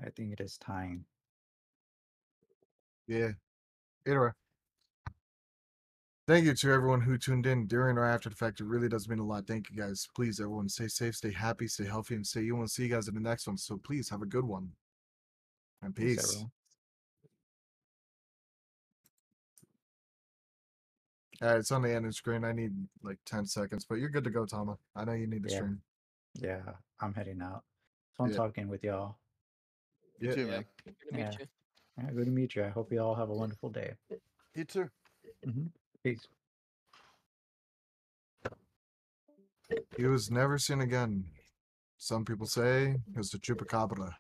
I think it is time.
Yeah. Anyway, thank you to everyone who tuned in during or after the fact. It really does mean a lot. Thank you guys. Please, everyone, stay safe, stay happy, stay healthy, and stay you. Want to see you guys in the next one. So please have a good one. And
Thanks,
peace.
everyone.
It's on the ending screen. I need like 10 seconds, but you're good to go, Tama. I know you need to
Yeah.
stream.
Yeah, I'm heading out. It's fun
Yeah.
talking with y'all.
you
Yeah.
too,
Yeah,
man.
good to meet
Yeah.
you.
Yeah, good to meet you. I hope you all have a wonderful day.
You too.
Peace.
He was never seen again. Some people say it was the chupacabra.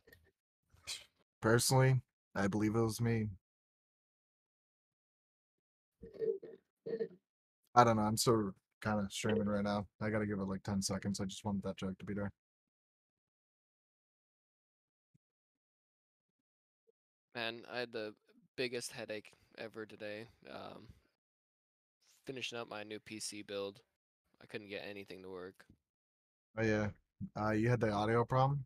Personally, I believe it was me. I don't know. I'm still kind of streaming right now. I gotta give it like 10 seconds. I just wanted that joke to be there.
Man, I had the biggest headache ever today. Finishing up my new PC build. I couldn't get anything to work.
Oh yeah. You had the audio problem?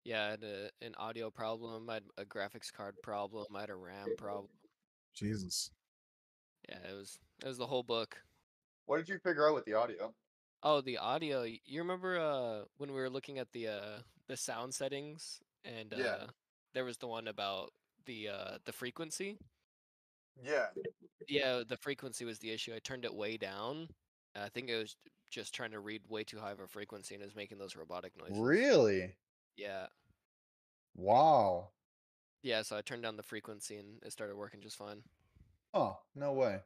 Yeah, I had an audio problem. I had a graphics card problem. I had a RAM problem.
Jesus.
Yeah, it was the whole book.
What did you figure out with the audio?
Oh, the audio. You remember when we were looking at the sound settings and
Yeah.
there was the one about the frequency?
Yeah.
Yeah, the frequency was the issue. I turned it way down. I think it was just trying to read way too high of a frequency and it was making those robotic noises.
Really?
Yeah.
Wow.
Yeah, so I turned down the frequency and it started working just fine.
Oh, no way.